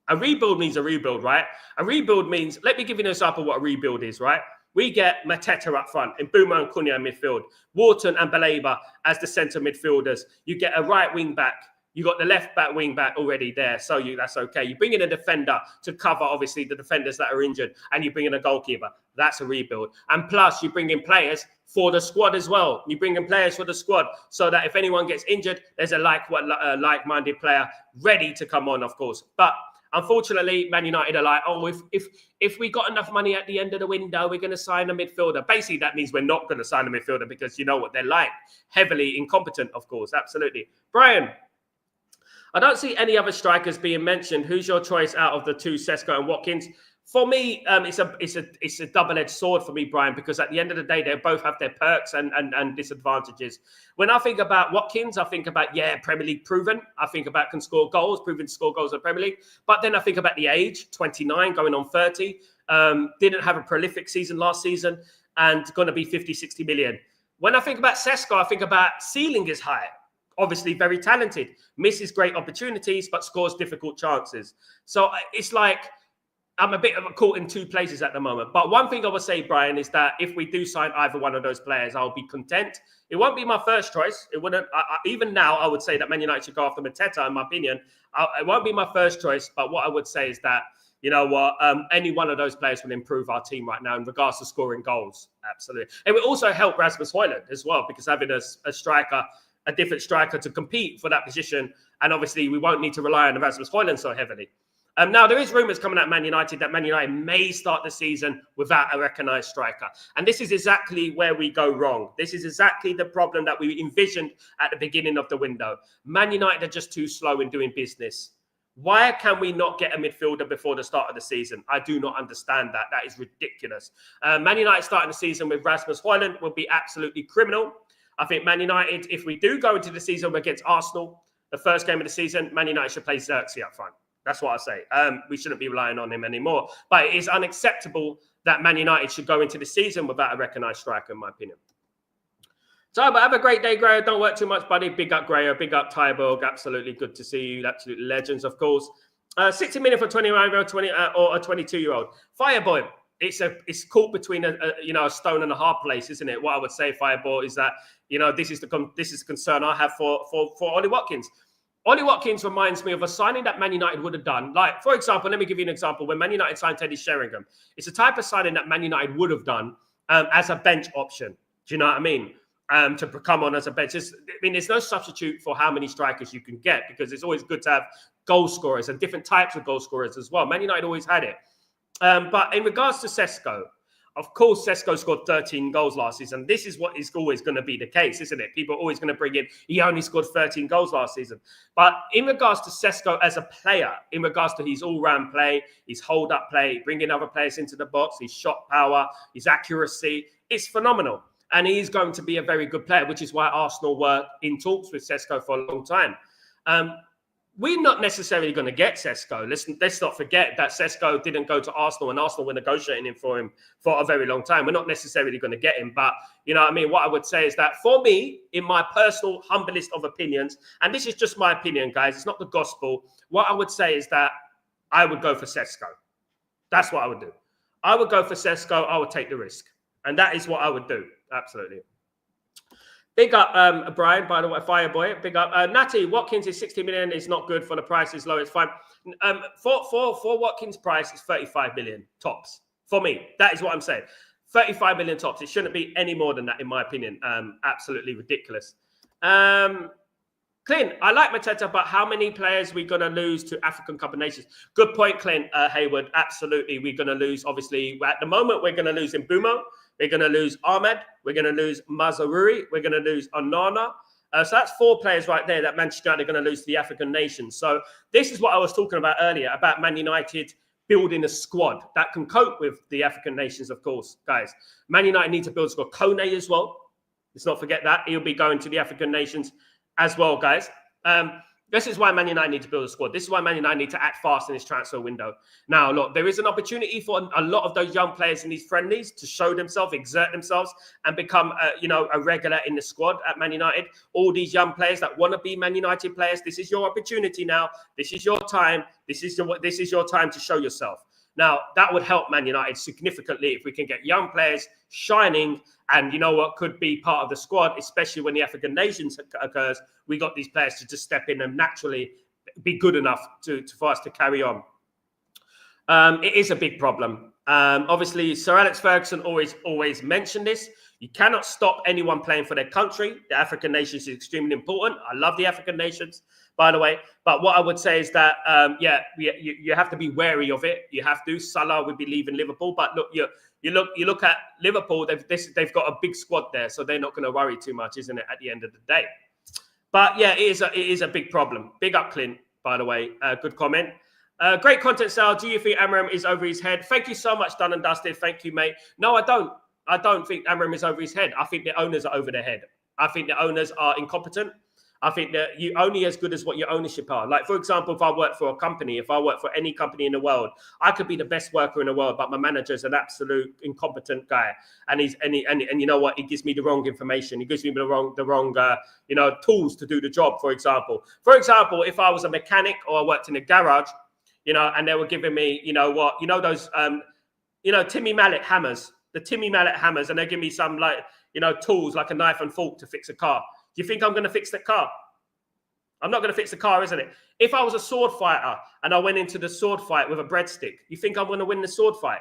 A rebuild means a rebuild, right? A rebuild means, let me give you an example of what a rebuild is, right? We get Mateta up front, and Mbeumo and Cunha in midfield, Wharton and Baleba as the centre midfielders. You get a right wing back. You got the left back wing back already there, so that's okay. You bring in a defender to cover, obviously, the defenders that are injured, and you bring in a goalkeeper. That's a rebuild. And plus, you bring in players for the squad as well. You bring in players for the squad so that if anyone gets injured, there's a like-minded player ready to come on, of course. But Unfortunately, Man United are like, oh, if we got enough money at the end of the window, we're going to sign a midfielder. Basically, that means we're not going to sign a midfielder because you know what they're like. Heavily incompetent, of course. Absolutely. Brian, I don't see any other strikers being mentioned. Who's your choice out of the two, Sesko and Watkins? For me, it's a double-edged sword for me, Brian, because at the end of the day, they both have their perks and disadvantages. When I think about Watkins, I think about, Premier League proven. I think about can score goals, proven to score goals in the Premier League. But then I think about the age, 29, going on 30. Didn't have a prolific season last season and going to be 50, 60 million. When I think about Sesko, I think about ceiling is high. Obviously very talented, misses great opportunities, but scores difficult chances. So it's like I'm a bit of a caught in two places at the moment. But one thing I would say, Brian, is that if we do sign either one of those players, I'll be content. It won't be my first choice. It wouldn't. Even now, I would say that Man United should go after Mateta, in my opinion. It won't be my first choice. But what I would say is that, you know what, any one of those players will improve our team right now in regards to scoring goals. Absolutely. It will also help Rasmus Højlund as well, because having a striker, a different striker to compete for that position. And obviously, we won't need to rely on Rasmus Højlund so heavily. Now, there is rumours coming out of Man United that Man United may start the season without a recognised striker. And this is exactly where we go wrong. This is exactly the problem that we envisioned at the beginning of the window. Man United are just too slow in doing business. Why can we not get a midfielder before the start of the season? I do not understand that. That is ridiculous. Man United starting the season with Rasmus Højlund will be absolutely criminal. I think Man United, if we do go into the season against Arsenal, the first game of the season, Man United should play Xerxes up front. That's what I say. We shouldn't be relying on him anymore. But it is unacceptable that Man United should go into the season without a recognised striker, in my opinion. So, but have a great day, Grayo. Don't work too much, buddy. Big up, Grayo. Big up, Tyborg. Absolutely good to see you. Absolute legends, of course. 60 million for 21-year-old, or a 22-year-old. Fireboy. It's caught between a stone and a hard place, isn't it? What I would say, Fireball, is that this is the concern I have for Ollie Watkins. Ollie Watkins reminds me of a signing that Man United would have done. Like, for example, let me give you an example. When Man United signed Teddy Sheringham, it's a type of signing that Man United would have done as a bench option. Do you know what I mean? To come on as a bench. There's no substitute for how many strikers you can get, because it's always good to have goal scorers and different types of goal scorers as well. Man United always had it. But in regards to Sesko, of course, Sesko scored 13 goals last season. This is what is always going to be the case, isn't it? People are always going to bring in, he only scored 13 goals last season. But in regards to Sesko as a player, in regards to his all-round play, his hold-up play, bringing other players into the box, his shot power, his accuracy, it's phenomenal. And he's going to be a very good player, which is why Arsenal were in talks with Sesko for a long time. We're not necessarily going to get Sesko. Let's not forget that Sesko didn't go to Arsenal, and Arsenal were negotiating him for a very long time. We're not necessarily going to get him. But, you know what I mean? What I would say is that for me, in my personal, humblest of opinions, and this is just my opinion, guys, it's not the gospel. What I would say is that I would go for Sesko. That's what I would do. I would go for Sesko. I would take the risk. And that is what I would do. Absolutely. Big up, Brian, by the way, Fireboy. Big up. Natty, Watkins is 60 million. Is not good for the price is low. It's fine. For Watkins' price, it's 35 million tops. For me, that is what I'm saying. 35 million tops. It shouldn't be any more than that, in my opinion. Absolutely ridiculous. Clint, I like Mateta, but how many players are we going to lose to African Cup of Nations? Good point, Clint Hayward. Absolutely. We're going to lose, obviously, at the moment, we're going to lose Mbumo. We're going to lose Ahmed. We're going to lose Mazaruri. We're going to lose Onana. So that's 4 players right there that Manchester United are going to lose to the African nations. So this is what I was talking about earlier, about Man United building a squad that can cope with the African nations, of course, guys. Man United need to build a squad. Kone as well. Let's not forget that. He'll be going to the African nations as well, guys. This is why Man United need to build a squad. This is why Man United need to act fast in this transfer window. Now, look, there is an opportunity for a lot of those young players in these friendlies to show themselves, exert themselves, and become, a regular in the squad at Man United. All these young players that want to be Man United players, this is your opportunity now. This is your time. This is your time to show yourself. Now, that would help Man United significantly if we can get young players shining and, you know what, could be part of the squad, especially when the African nations occurs. We got these players to just step in and naturally be good enough for us to carry on. It is a big problem. Obviously, Sir Alex Ferguson always mentioned this. You cannot stop anyone playing for their country. The African nations is extremely important. I love the African nations. by the way. But what I would say is that, you have to be wary of it. You have to. Salah would be leaving Liverpool. But look, you look at Liverpool, they've got a big squad there, so they're not going to worry too much, isn't it, at the end of the day? But yeah, it is a big problem. Big up, Clint, by the way. Good comment. Great content, Sal. Do you think Amorim is over his head? Thank you so much, Done and Dusted. Thank you, mate. No, I don't. I don't think Amorim is over his head. I think the owners are over their head. I think the owners are incompetent. I think that you're only as good as what your ownership are. Like, for example, if I work for a company, if I work for any company in the world, I could be the best worker in the world, but my manager is an absolute incompetent guy. And you know what? He gives me the wrong information. He gives me the wrong tools to do the job, for example. For example, if I was a mechanic or I worked in a garage, and they were giving me, those, Timmy Mallet hammers, and they give me some tools like a knife and fork to fix a car. Do you think I'm going to fix the car? I'm not going to fix the car, isn't it? If I was a sword fighter and I went into the sword fight with a breadstick, you think I'm going to win the sword fight?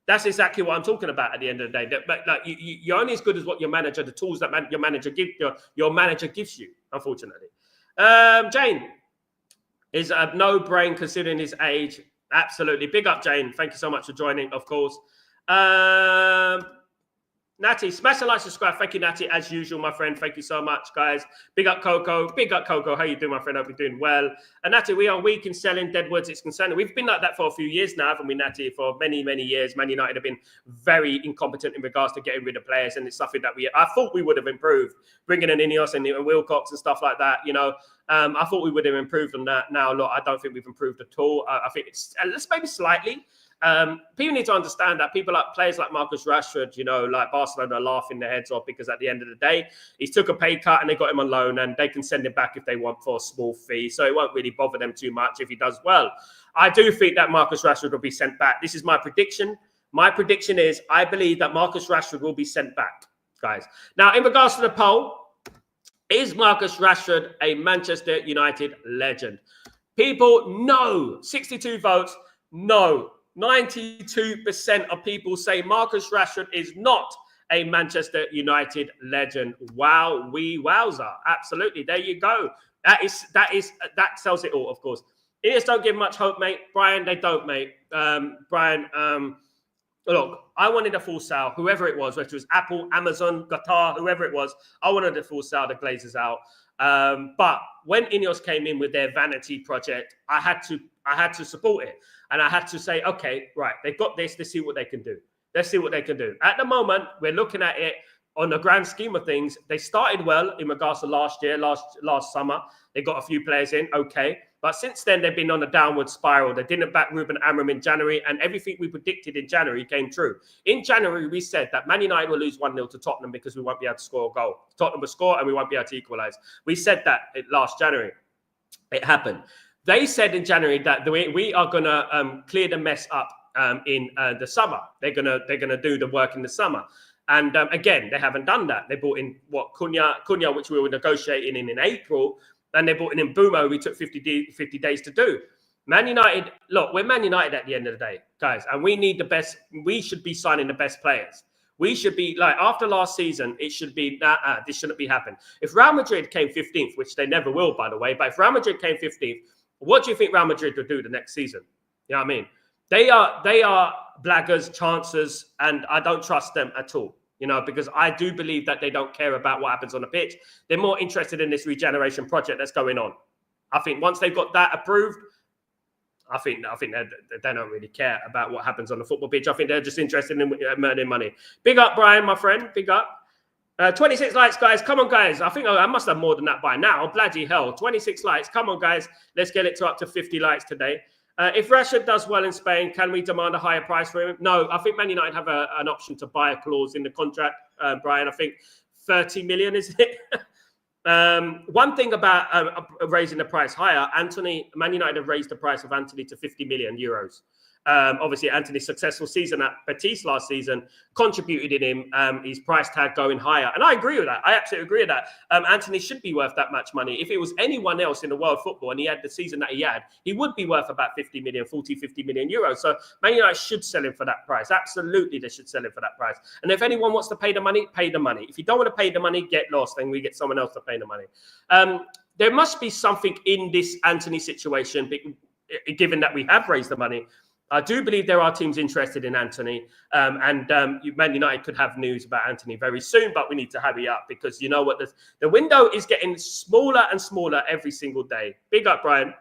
That's exactly what I'm talking about at the end of the day. But you're only as good as what your manager, the tools that your manager gives you, unfortunately. Jane is a no brain considering his age. Absolutely. Big up, Jane. Thank you so much for joining, of course. Natty, smash the like, subscribe. Thank you, Natty, as usual, my friend. Thank you so much, guys. Big up, Coco. Big up, Coco. How you doing, my friend? Hope you're doing well. And Natty, we are weak in selling deadwoods. It's concerning. We've been like that for a few years now, haven't we, Natty? For many, many years. Man United have been very incompetent in regards to getting rid of players, and it's something that I thought we would have improved, bringing in INEOS and Wilcox and stuff like that. I thought we would have improved on that. Now, look, I don't think we've improved at all. I think it's maybe slightly. People need to understand that players like Marcus Rashford, like Barcelona are laughing their heads off because at the end of the day, he took a pay cut and they got him on loan and they can send him back if they want for a small fee. So it won't really bother them too much if he does well. I do think that Marcus Rashford will be sent back. This is my prediction. My prediction is I believe that Marcus Rashford will be sent back, guys. Now, in regards to the poll, is Marcus Rashford a Manchester United legend? People, no. 62 votes, no. 92% of people say Marcus Rashford is not a Manchester United legend. Wow, wowza. Absolutely. There you go. That sells it all, of course. INEOS don't give much hope, mate. Brian, they don't, mate. Brian, look, I wanted a full sale, whoever it was, whether it was Apple, Amazon, Qatar, whoever it was, I wanted a full sale, the Glazers out. But when INEOS came in with their vanity project, I had to support it. And I had to say, okay, right, they've got this. Let's see what they can do. Let's see what they can do. At the moment, we're looking at it on the grand scheme of things. They started well in regards to last year, last summer. They got a few players in, okay. But since then, they've been on a downward spiral. They didn't back Ruben Amorim in January, and everything we predicted in January came true. In January, we said that Man United will lose 1-0 to Tottenham because we won't be able to score a goal. Tottenham will score, and we won't be able to equalise. We said that last January. It happened. They said in January that we are going to clear the mess up in the summer. They're gonna do the work in the summer. And again, they haven't done that. They brought in Cunha, which we were negotiating in April, and they brought in Mbumo, we took 50 days to do. Man United, look, we're Man United at the end of the day, guys, and we need the best. We should be signing the best players. We should be like, after last season, it should be this shouldn't be happening. If Real Madrid came 15th, which they never will, by the way, but if Real Madrid came 15th, what do you think Real Madrid will do the next season? You know what I mean? They are blaggers, chancers, and I don't trust them at all. Because I do believe that they don't care about what happens on the pitch. They're more interested in this regeneration project that's going on. I think once they've got that approved, I think they don't really care about what happens on the football pitch. I think they're just interested in earning money. Big up, Brian, my friend. Big up. 26 likes, guys. Come on, guys. I think I must have more than that by now. Bloody hell. 26 likes. Come on, guys. Let's get it to up to 50 likes today. If Rashford does well in Spain, can we demand a higher price for him? No, I think Man United have an option to buy a clause in the contract, Brian. I think 30 million, is it? One thing about raising the price higher, Man United have raised the price of Anthony to 50 million euros. Obviously, Anthony's successful season at Betis last season contributed in him his price tag going higher. And I agree with that. I absolutely agree with that. Anthony should be worth that much money. If it was anyone else in the world football and he had the season that he had, he would be worth about 50 million euros. So Man United should sell him for that price. Absolutely, they should sell him for that price. And if anyone wants to pay the money, pay the money. If you don't want to pay the money, get lost. Then we get someone else to pay the money. there must be something in this Antony situation, given that we have raised the money. I do believe there are teams interested in Antony, and Man United could have news about Antony very soon, but we need to hurry up because you know what? The window is getting smaller and smaller every single day. Big up, Brian.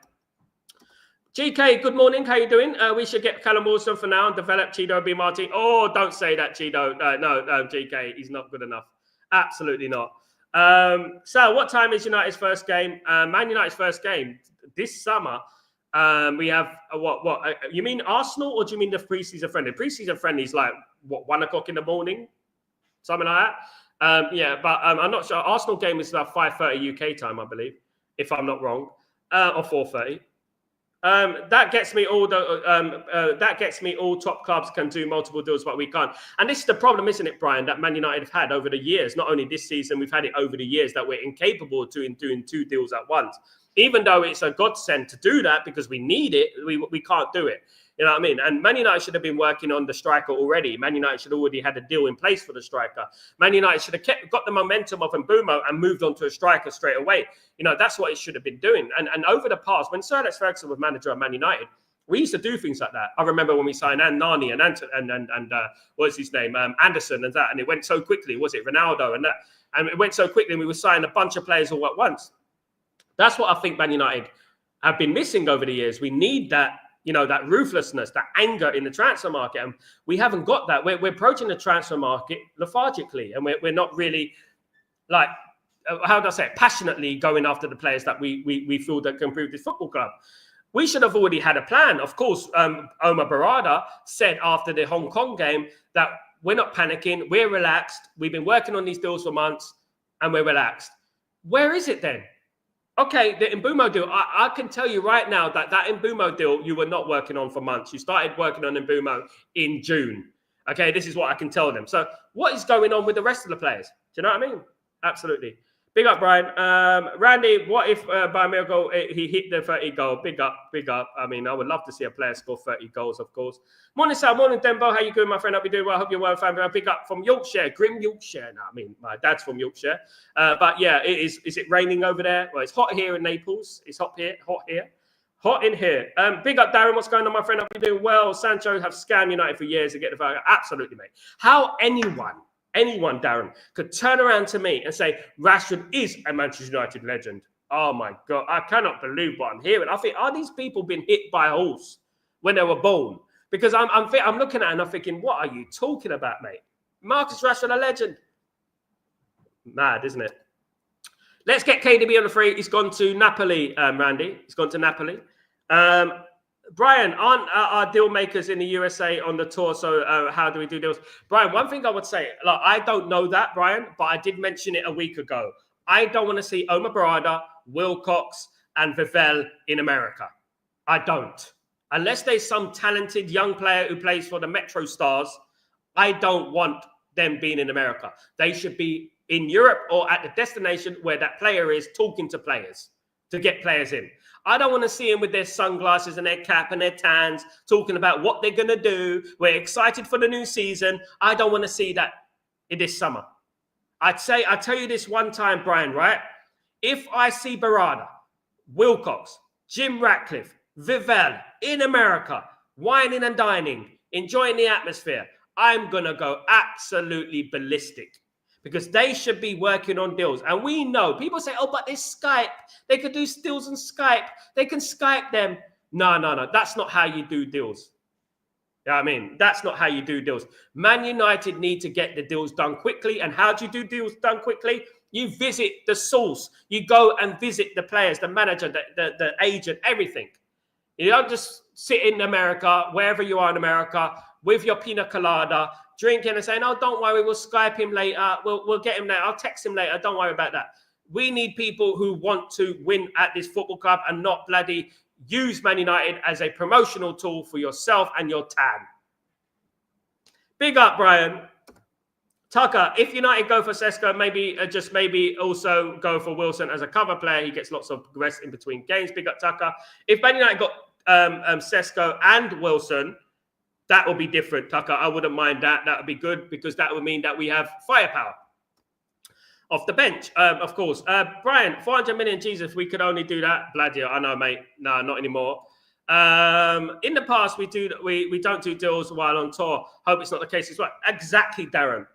GK, good morning. How you doing? We should get Callum Wilson for now and develop Chido B. Martin. Oh, don't say that, Chido. No, GK, he's not good enough. Absolutely not. So what time is United's first game? Man United's first game this summer. We have what? You mean Arsenal, or do you mean the pre-season friendly? Pre-season friendly is like what, 1 o'clock in the morning, something like that. Yeah, but I'm not sure. Arsenal game is about 5:30 UK time, I believe, if I'm not wrong, or 4:30. That gets me all top clubs can do multiple deals, but we can't. And this is the problem, isn't it, Brian? That Man United have had over the years. Not only this season, we've had it over the years that we're incapable of doing 2 deals at once. Even though it's a godsend to do that because we need it, we can't do it. You know what I mean? And Man United should have been working on the striker already. Man United should have already had a deal in place for the striker. Man United should have got the momentum of Mbeumo and moved on to a striker straight away. You know, that's what it should have been doing. And over the past, when Sir Alex Ferguson was manager of Man United, we used to do things like that. I remember when we signed Nani and what's his name, Anderson and that, and it went so quickly. Was it Ronaldo and that? And it went so quickly, and we were signing a bunch of players all at once. That's what I think Man United have been missing over the years. We need that, you know, that ruthlessness, that anger in the transfer market. And we haven't got that. We're approaching the transfer market lethargically. And we're not really, like, how do I say it, passionately going after the players that we feel that can improve this football club. We should have already had a plan. Of course, Omar Barada said after the Hong Kong game that we're not panicking, we're relaxed. We've been working on these deals for months and we're relaxed. Where is it then? Okay, the Mbeumo deal, I can tell you right now that Mbeumo deal you were not working on for months. You started working on Mbeumo in June. Okay, this is what I can tell them. So what is going on with the rest of the players? Do you know what I mean? Absolutely. Big up, Brian. Randy, what if by miracle he hit the 30 goal? Big up, big up. I mean, I would love to see a player score 30 goals, of course. Morning, Sal. Morning, Dembo. How you doing, my friend? Hope you're doing well. I hope you're well, family. Big up from Yorkshire, Grim Yorkshire. No, I mean, my dad's from Yorkshire. But yeah, it is. Is it raining over there? Well, it's hot here in Naples. It's hot here. Hot in here. Big up, Darren. What's going on, my friend? Hope you're doing well. Sancho have scammed United for years to get the value. Absolutely, mate. How anyone, Darren, could turn around to me and say Rashford is a Manchester United legend. Oh, my God. I cannot believe what I'm hearing. I think, are these people been hit by a horse when they were born? Because I'm looking at it and I'm thinking, what are you talking about, mate? Marcus Rashford, a legend. Mad, isn't it? Let's get KDB on the free. He's gone to Napoli, Randy. He's gone to Napoli. Brian, aren't our deal makers in the USA on the tour? So how do we do deals? Brian, one thing I would say, like, I don't know that, Brian, but I did mention it a week ago. I don't want to see Omar Barada, Wilcox, and Vivell in America. I don't. Unless there's some talented young player who plays for the Metro Stars, I don't want them being in America. They should be in Europe or at the destination where that player is talking to players to get players in. I don't want to see them with their sunglasses and their cap and their tans talking about what they're going to do. We're excited for the new season. I don't want to see that in this summer. I tell you this one time, Brian, right? If I see Barada, Wilcox, Jim Ratcliffe, Vivell in America, whining and dining, enjoying the atmosphere, I'm going to go absolutely ballistic. Because they should be working on deals. And we know, people say, oh, but there's Skype. They could do deals on Skype. They can Skype them. No. That's not how you do deals. You know what I mean? That's not how you do deals. Man United need to get the deals done quickly. And how do you do deals done quickly? You visit the source. You go and visit the players, the manager, the agent, everything. You don't just sit in America, wherever you are in America, with your pina colada, drinking and saying, oh, don't worry, we'll Skype him later. We'll get him later. I'll text him later. Don't worry about that. We need people who want to win at this football club and not bloody use Man United as a promotional tool for yourself and your tan. Big up, Brian. Tucker, if United go for Sesko, maybe also go for Wilson as a cover player. He gets lots of rest in between games. Big up, Tucker. If Man United got Sesko and Wilson, that will be different, Tucker. I wouldn't mind that. That would be good because that would mean that we have firepower. Off the bench, of course. Brian, 400 million, Jesus, we could only do that. Bloody, I know, mate. No, not anymore. In the past, we don't do deals while on tour. Hope it's not the case as well. Exactly, Darren.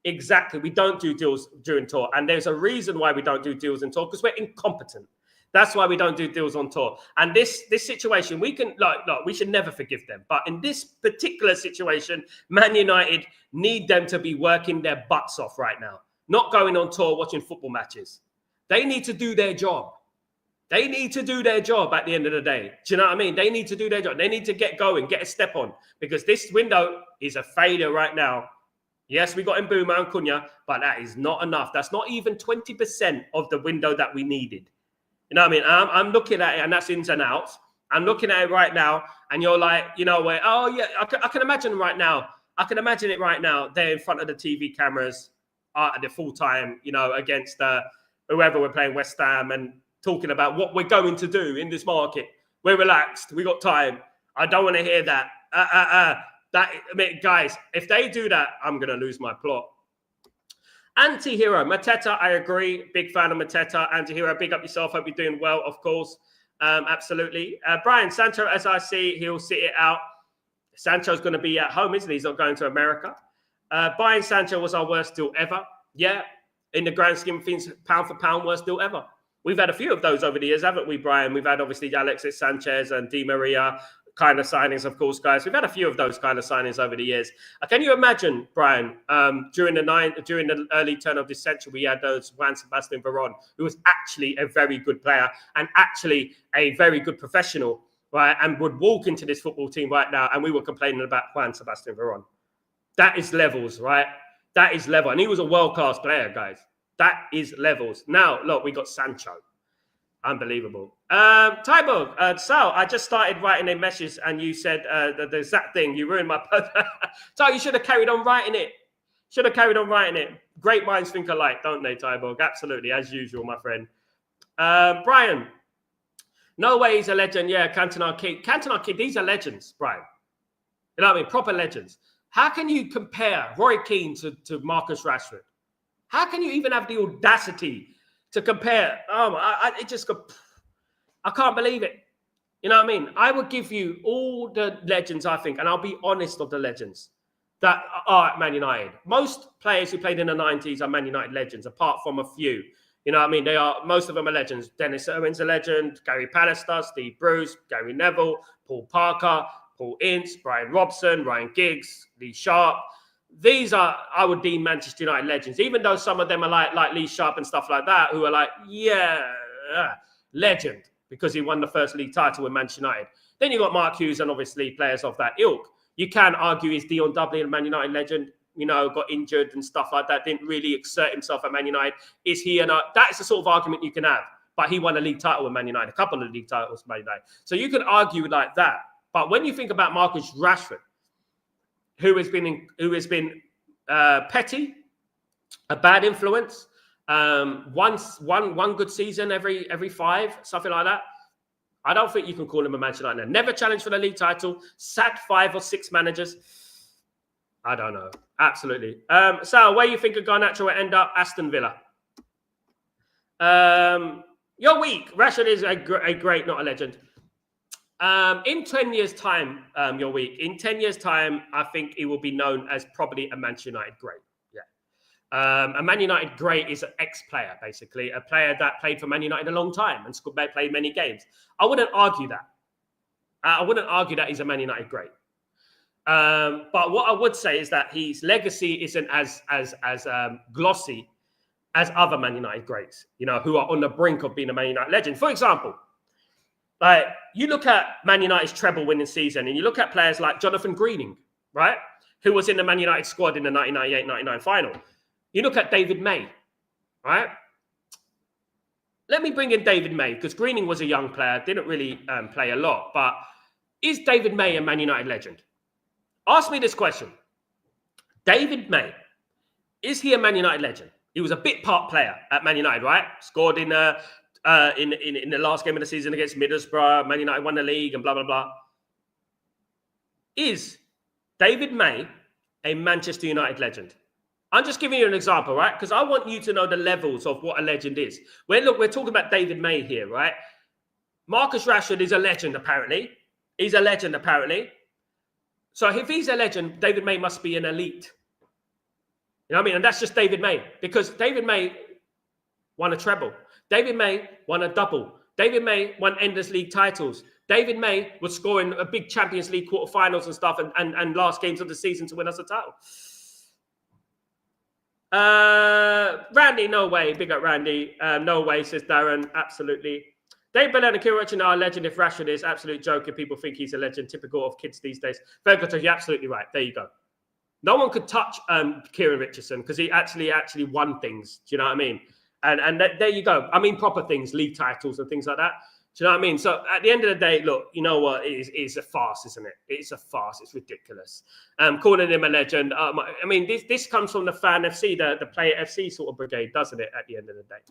Exactly. We don't do deals during tour. And there's a reason why we don't do deals in tour, because we're incompetent. That's why we don't do deals on tour. And this situation, we can, we should never forgive them. But in this particular situation, Man United need them to be working their butts off right now. Not going on tour, watching football matches. They need to do their job. They need to do their job at the end of the day. Do you know what I mean? They need to do their job. They need to get going, get a step on. Because this window is a failure right now. Yes, we got Mbuma and Cunha, but that is not enough. That's not even 20% of the window that we needed. You know what I mean? I'm looking at it, and that's ins and outs. I'm looking at it right now, and you're like, you know, where, oh, yeah, I can imagine right now. I can imagine it right now. They're in front of the TV cameras at the full time, you know, against whoever we're playing, West Ham, and talking about what we're going to do in this market. We're relaxed. We got time. I don't want to hear that. I mean, guys, if they do that, I'm going to lose my plot. Anti-hero, Mateta, I agree. Big fan of Mateta. Anti-hero, big up yourself. Hope you're doing well, of course. Absolutely. Brian, Sancho, as I see, he'll sit it out. Sancho's going to be at home, isn't he? He's not going to America. Buying Sancho was our worst deal ever. Yeah, in the grand scheme of things, pound for pound, worst deal ever. We've had a few of those over the years, haven't we, Brian? We've had, obviously, Alexis Sanchez and Di Maria kind of signings, of course, guys. We've had a few of those kind of signings over the years. Can you imagine, Brian, during the early turn of this century, we had those Juan Sebastian Veron, who was actually a very good player and actually a very good professional, right? And would walk into this football team right now, and we were complaining about Juan Sebastian Veron. That is levels, right? That is level. And he was a world-class player, guys. That is levels. Now, look, we got Sancho. Unbelievable. Tybo, Sal, I just started writing a message and you said the exact thing. You ruined my post. So you should have carried on writing it. Should have carried on writing it. Great minds think alike, don't they, Tybo? Absolutely, as usual, my friend. Brian, no way he's a legend. Yeah, Cantona Kid, these are legends, Brian. You know what I mean? Proper legends. How can you compare Roy Keane to Marcus Rashford? How can you even have the audacity to compare? I can't believe it. You know what I mean? I would give you all the legends, I think, and I'll be honest of the legends that are at Man United. Most players who played in the 90s are Man United legends, apart from a few. You know what I mean? Most of them are legends. Dennis Irwin's a legend, Gary Pallister, Steve Bruce, Gary Neville, Paul Parker, Paul Ince, Brian Robson, Ryan Giggs, Lee Sharp. These are, I would deem, Manchester United legends, even though some of them are like Lee Sharp and stuff like that, who are like, yeah, legend, because he won the first league title with Manchester United. Then you got Mark Hughes and obviously players of that ilk. You can argue, is Dion Dublin a Man United legend? You know, got injured and stuff like that, didn't really exert himself at Man United. Is he that is the sort of argument you can have. But he won a league title with Man United, a couple of league titles with Man United. So you can argue like that. But when you think about Marcus Rashford, who has been petty, a bad influence, one good season every five, something like that. I don't think you can call him a Manchester United. Never challenged for the league title, sacked 5 or 6 managers. I don't know. Absolutely. Sal, where you think Garnacho will end up? Aston Villa. You're weak. Rashford is a great, not a legend. In 10 years' time, you're weak. In 10 years' time, I think he will be known as probably a Manchester United great. Yeah. A Man United great is an ex-player, basically. A player that played for Man United a long time and played many games. I wouldn't argue that. I wouldn't argue that he's a Man United great. But what I would say is that his legacy isn't as glossy as other Man United greats, you know, who are on the brink of being a Man United legend. For example, like you look at Man United's treble winning season and you look at players like Jonathan Greening, right? Who was in the Man United squad in the 1998-99 final. You look at David May, right? Let me bring in David May because Greening was a young player, didn't really play a lot. But is David May a Man United legend? Ask me this question. David May, is he a Man United legend? He was a bit part player at Man United, right? Scored in the last game of the season against Middlesbrough. Man United won the league and blah, blah, blah. Is David May a Manchester United legend? I'm just giving you an example, right? Because I want you to know the levels of what a legend is. We're talking about David May here, right? Marcus Rashford is a legend, apparently. He's a legend, apparently. So if he's a legend, David May must be an elite. You know what I mean? And that's just David May. Because David May won a treble. David May won a double. David May won endless league titles. David May was scoring a big Champions League quarterfinals and stuff and last games of the season to win us a title. Randy, no way. Big up Randy. No way, says Darren. Absolutely. Dave Bell and Kieran Richardson are a legend if Rashford is. Absolute joke if people think he's a legend. Typical of kids these days. Very good. You're absolutely right. There you go. No one could touch Kieran Richardson because he actually won things. Do you know what I mean? And there you go. I mean proper things, league titles and things like that. Do you know what I mean? So at the end of the day, look, you know what? It's a farce, isn't it? It's a farce. It's ridiculous. Calling him a legend. I mean, this comes from the fan FC, the player FC sort of brigade, doesn't it? At the end of the day.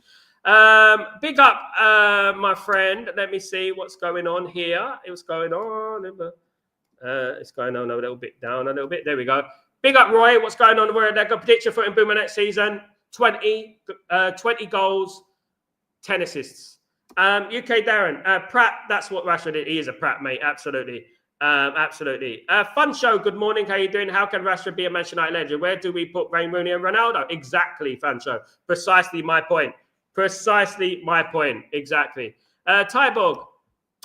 Big up, my friend. Let me see what's going on here. It's going on. It's going on a little bit down, a little bit. There we go. Big up, Roy. What's going on? Where they got prediction for Mbeumo next season? 20 goals, 10 assists. UK Darren, Pratt, that's what Rashford is. He is a Pratt, mate. Absolutely. Absolutely. Fun show. Good morning. How you doing? How can Rashford be a Manchester United legend? Where do we put Wayne Rooney and Ronaldo? Exactly, fun show. Precisely my point. Precisely my point. Exactly. Tyborg,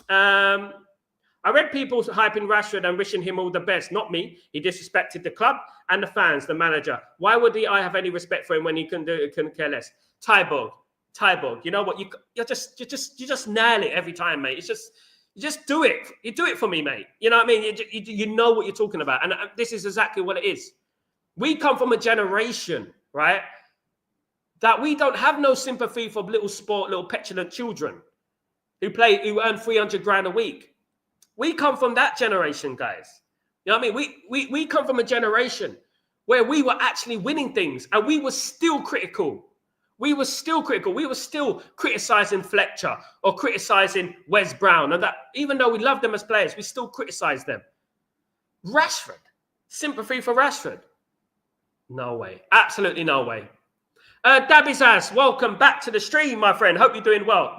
I read people hyping Rashford and wishing him all the best. Not me. He disrespected the club and the fans, the manager. Why would I have any respect for him when he couldn't care less? Tyborg, you know what? You just nail it every time, mate. You just do it. You do it for me, mate. You know what I mean? You know what you're talking about, and this is exactly what it is. We come from a generation, right, that we don't have no sympathy for little petulant children who earn 300 grand a week. We come from that generation, guys. You know what I mean? We come from a generation where we were actually winning things and we were still critical. We were still critical. We were still criticizing Fletcher or criticizing Wes Brown. And that, even though we love them as players, we still criticize them. Rashford. Sympathy for Rashford. No way. Absolutely no way. Dabizaz, welcome back to the stream, my friend. Hope you're doing well.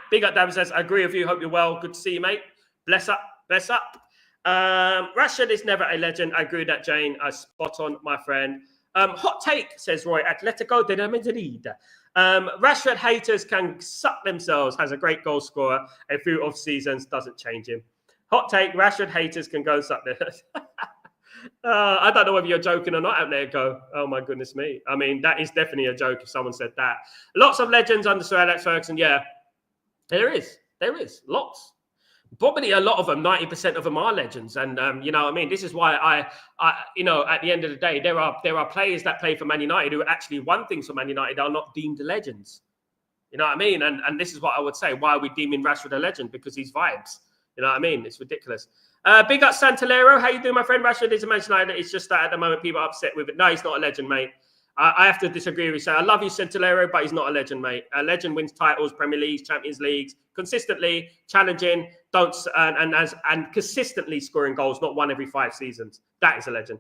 Big up, Dabizaz. I agree with you. Hope you're well. Good to see you, mate. Bless up. Bless up. Rashford is never a legend. I agree with that, Jane. Spot on, my friend. Hot take, says Roy. Atletico de Madrid. Rashford haters can suck themselves. Has a great goal scorer. A few off seasons doesn't change him. Hot take. Rashford haters can go suck their... I don't know whether you're joking or not. There you go. Oh, my goodness me. I mean, that is definitely a joke if someone said that. Lots of legends under Sir Alex Ferguson. Yeah, there is. Lots. Probably a lot of them, 90% of them are legends. And, you know what I mean? This is why I you know, at the end of the day, there are players that play for Man United who actually won things for Man United are not deemed legends. You know what I mean? And this is what I would say. Why are we deeming Rashford a legend? Because he's vibes. You know what I mean? It's ridiculous. Big up Santalero. How you doing, my friend? Rashford is a Manchester United. It's just that at the moment people are upset with it. No, he's not a legend, mate. I have to disagree with you. I love you, Santalero, but he's not a legend, mate. A legend wins titles, Premier Leagues, Champions Leagues, consistently challenging, and consistently scoring goals, not one every 5 seasons. That is a legend.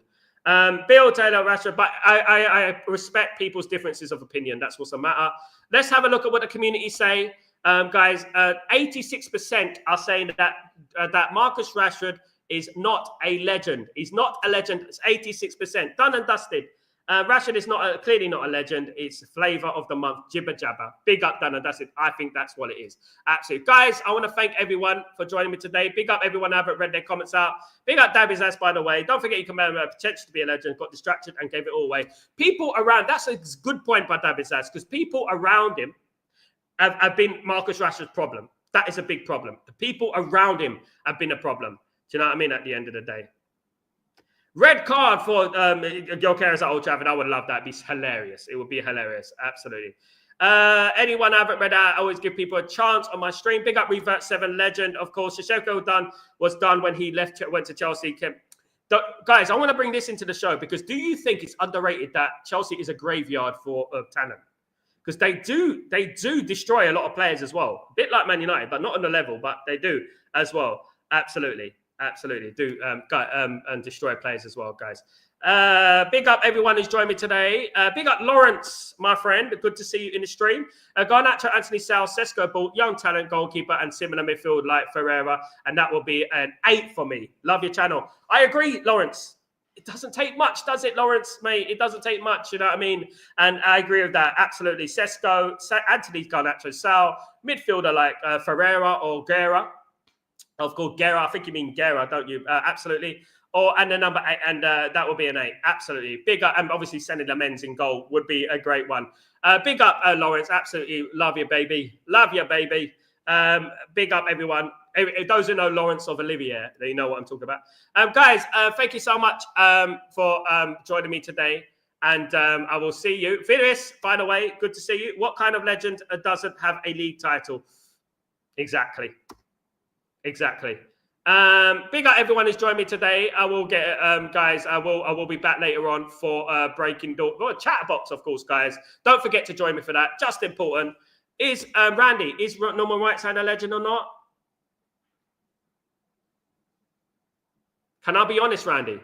Bill Taylor, Rashford, but I respect people's differences of opinion. That's what's the matter. Let's have a look at what the community say. Guys, 86% are saying that Marcus Rashford is not a legend. He's not a legend. It's 86%. Done and dusted. Rashford is clearly not a legend. It's flavour of the month. Jibber jabber. Big up, done and dusted. I think that's what it is. Absolutely. Guys, I want to thank everyone for joining me today. Big up everyone I haven't read their comments out. Big up Dabby's ass, by the way. Don't forget you can potential to be a legend. Got distracted and gave it all away. People around, that's a good point by Dabby's ass, because people around him have been Marcus Rashford's problem. That is a big problem. The people around him have been a problem. Do you know what I mean? At the end of the day. Red card for Gyökeres at Old Trafford. I would love that. It'd be hilarious. It would be hilarious. Absolutely. Anyone I haven't read out, I always give people a chance on my stream. Big up Revert 7 legend. Of course, Shevchenko was done when he went to Chelsea. Guys, I want to bring this into the show because do you think it's underrated that Chelsea is a graveyard for talent? Because they do destroy a lot of players as well. A bit like Man United, but not on the level, but they do as well. Absolutely. Do and destroy players as well, guys. Big up everyone who's joined me today. Big up Lawrence, my friend. Good to see you in the stream. Garnacho, Anthony Sal, Sesko bought young talent goalkeeper and similar midfield like Ferreira, and that will be an 8 for me. Love your channel. I agree, Lawrence. It doesn't take much, does it, Lawrence, mate? It doesn't take much, you know what I mean? And I agree with that, absolutely. Sesko, Anthony Garnacho, Sal, midfielder like Ferreira or Guerra. Of course, Guerra. I think you mean Guerra, don't you? Absolutely. And the number 8, and that would be an 8. Absolutely. Big up, and obviously sending the men's in goal would be a great one. Big up, Lawrence. Absolutely. Love you, baby. Love you, baby. Big up, everyone. Those who know Lawrence of Olivier, they know what I'm talking about. Guys, thank you so much for joining me today. And I will see you. Phineas, by the way, good to see you. What kind of legend doesn't have a league title? Exactly. Big up everyone who's joined me today. I will get guys. I will be back later on for breaking door. Oh, Chatterboxer, of course, guys. Don't forget to join me for that. Just important. Is Randy, is Norman Whiteside a legend or not? Can I be honest, Randy?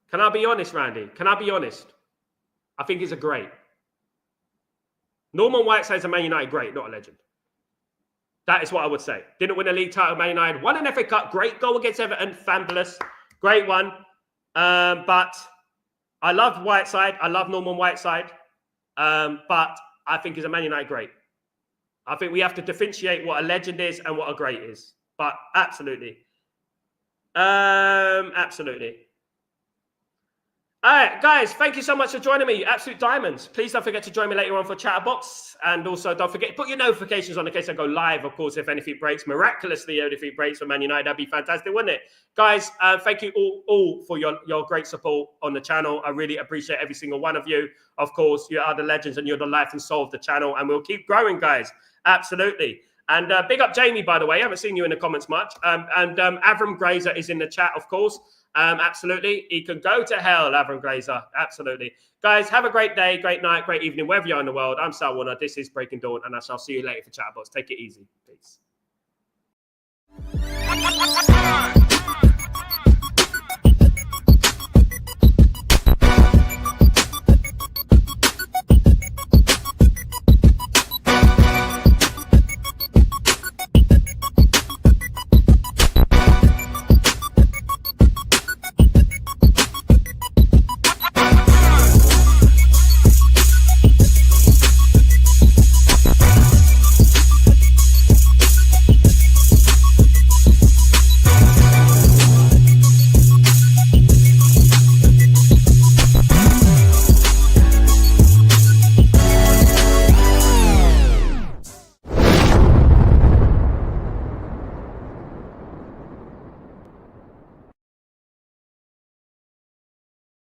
Can I be honest, Randy? Can I be honest? I think he's a great. Norman Whiteside's a Man United great, not a legend. That is what I would say. Didn't win a league title, Man United. Won an FA Cup. Great goal against Everton. Fabulous. Great one. But I love Whiteside. I love Norman Whiteside. But I think he's a Man United great. I think we have to differentiate what a legend is and what a great is. But absolutely. Absolutely. All right, guys, thank you so much for joining me. Absolute diamonds. Please don't forget to join me later on for Chatterbox. And also don't forget, put your notifications on in case I go live, of course, if anything breaks. Miraculously, if it breaks for Man United, that'd be fantastic, wouldn't it? Guys, thank you all for your great support on the channel. I really appreciate every single one of you. Of course, you are the legends and you're the life and soul of the channel. And we'll keep growing, guys. Absolutely. And big up Jamie, by the way. I haven't seen you in the comments much. Avram Grazer is in the chat, of course. Absolutely. He can go to hell, Avram Glazer. Absolutely. Guys, have a great day, great night, great evening, wherever you are in the world. I'm Sal Warner. This is Breaking Dawn, and I shall see you later for Chatterbox. Take it easy. Peace.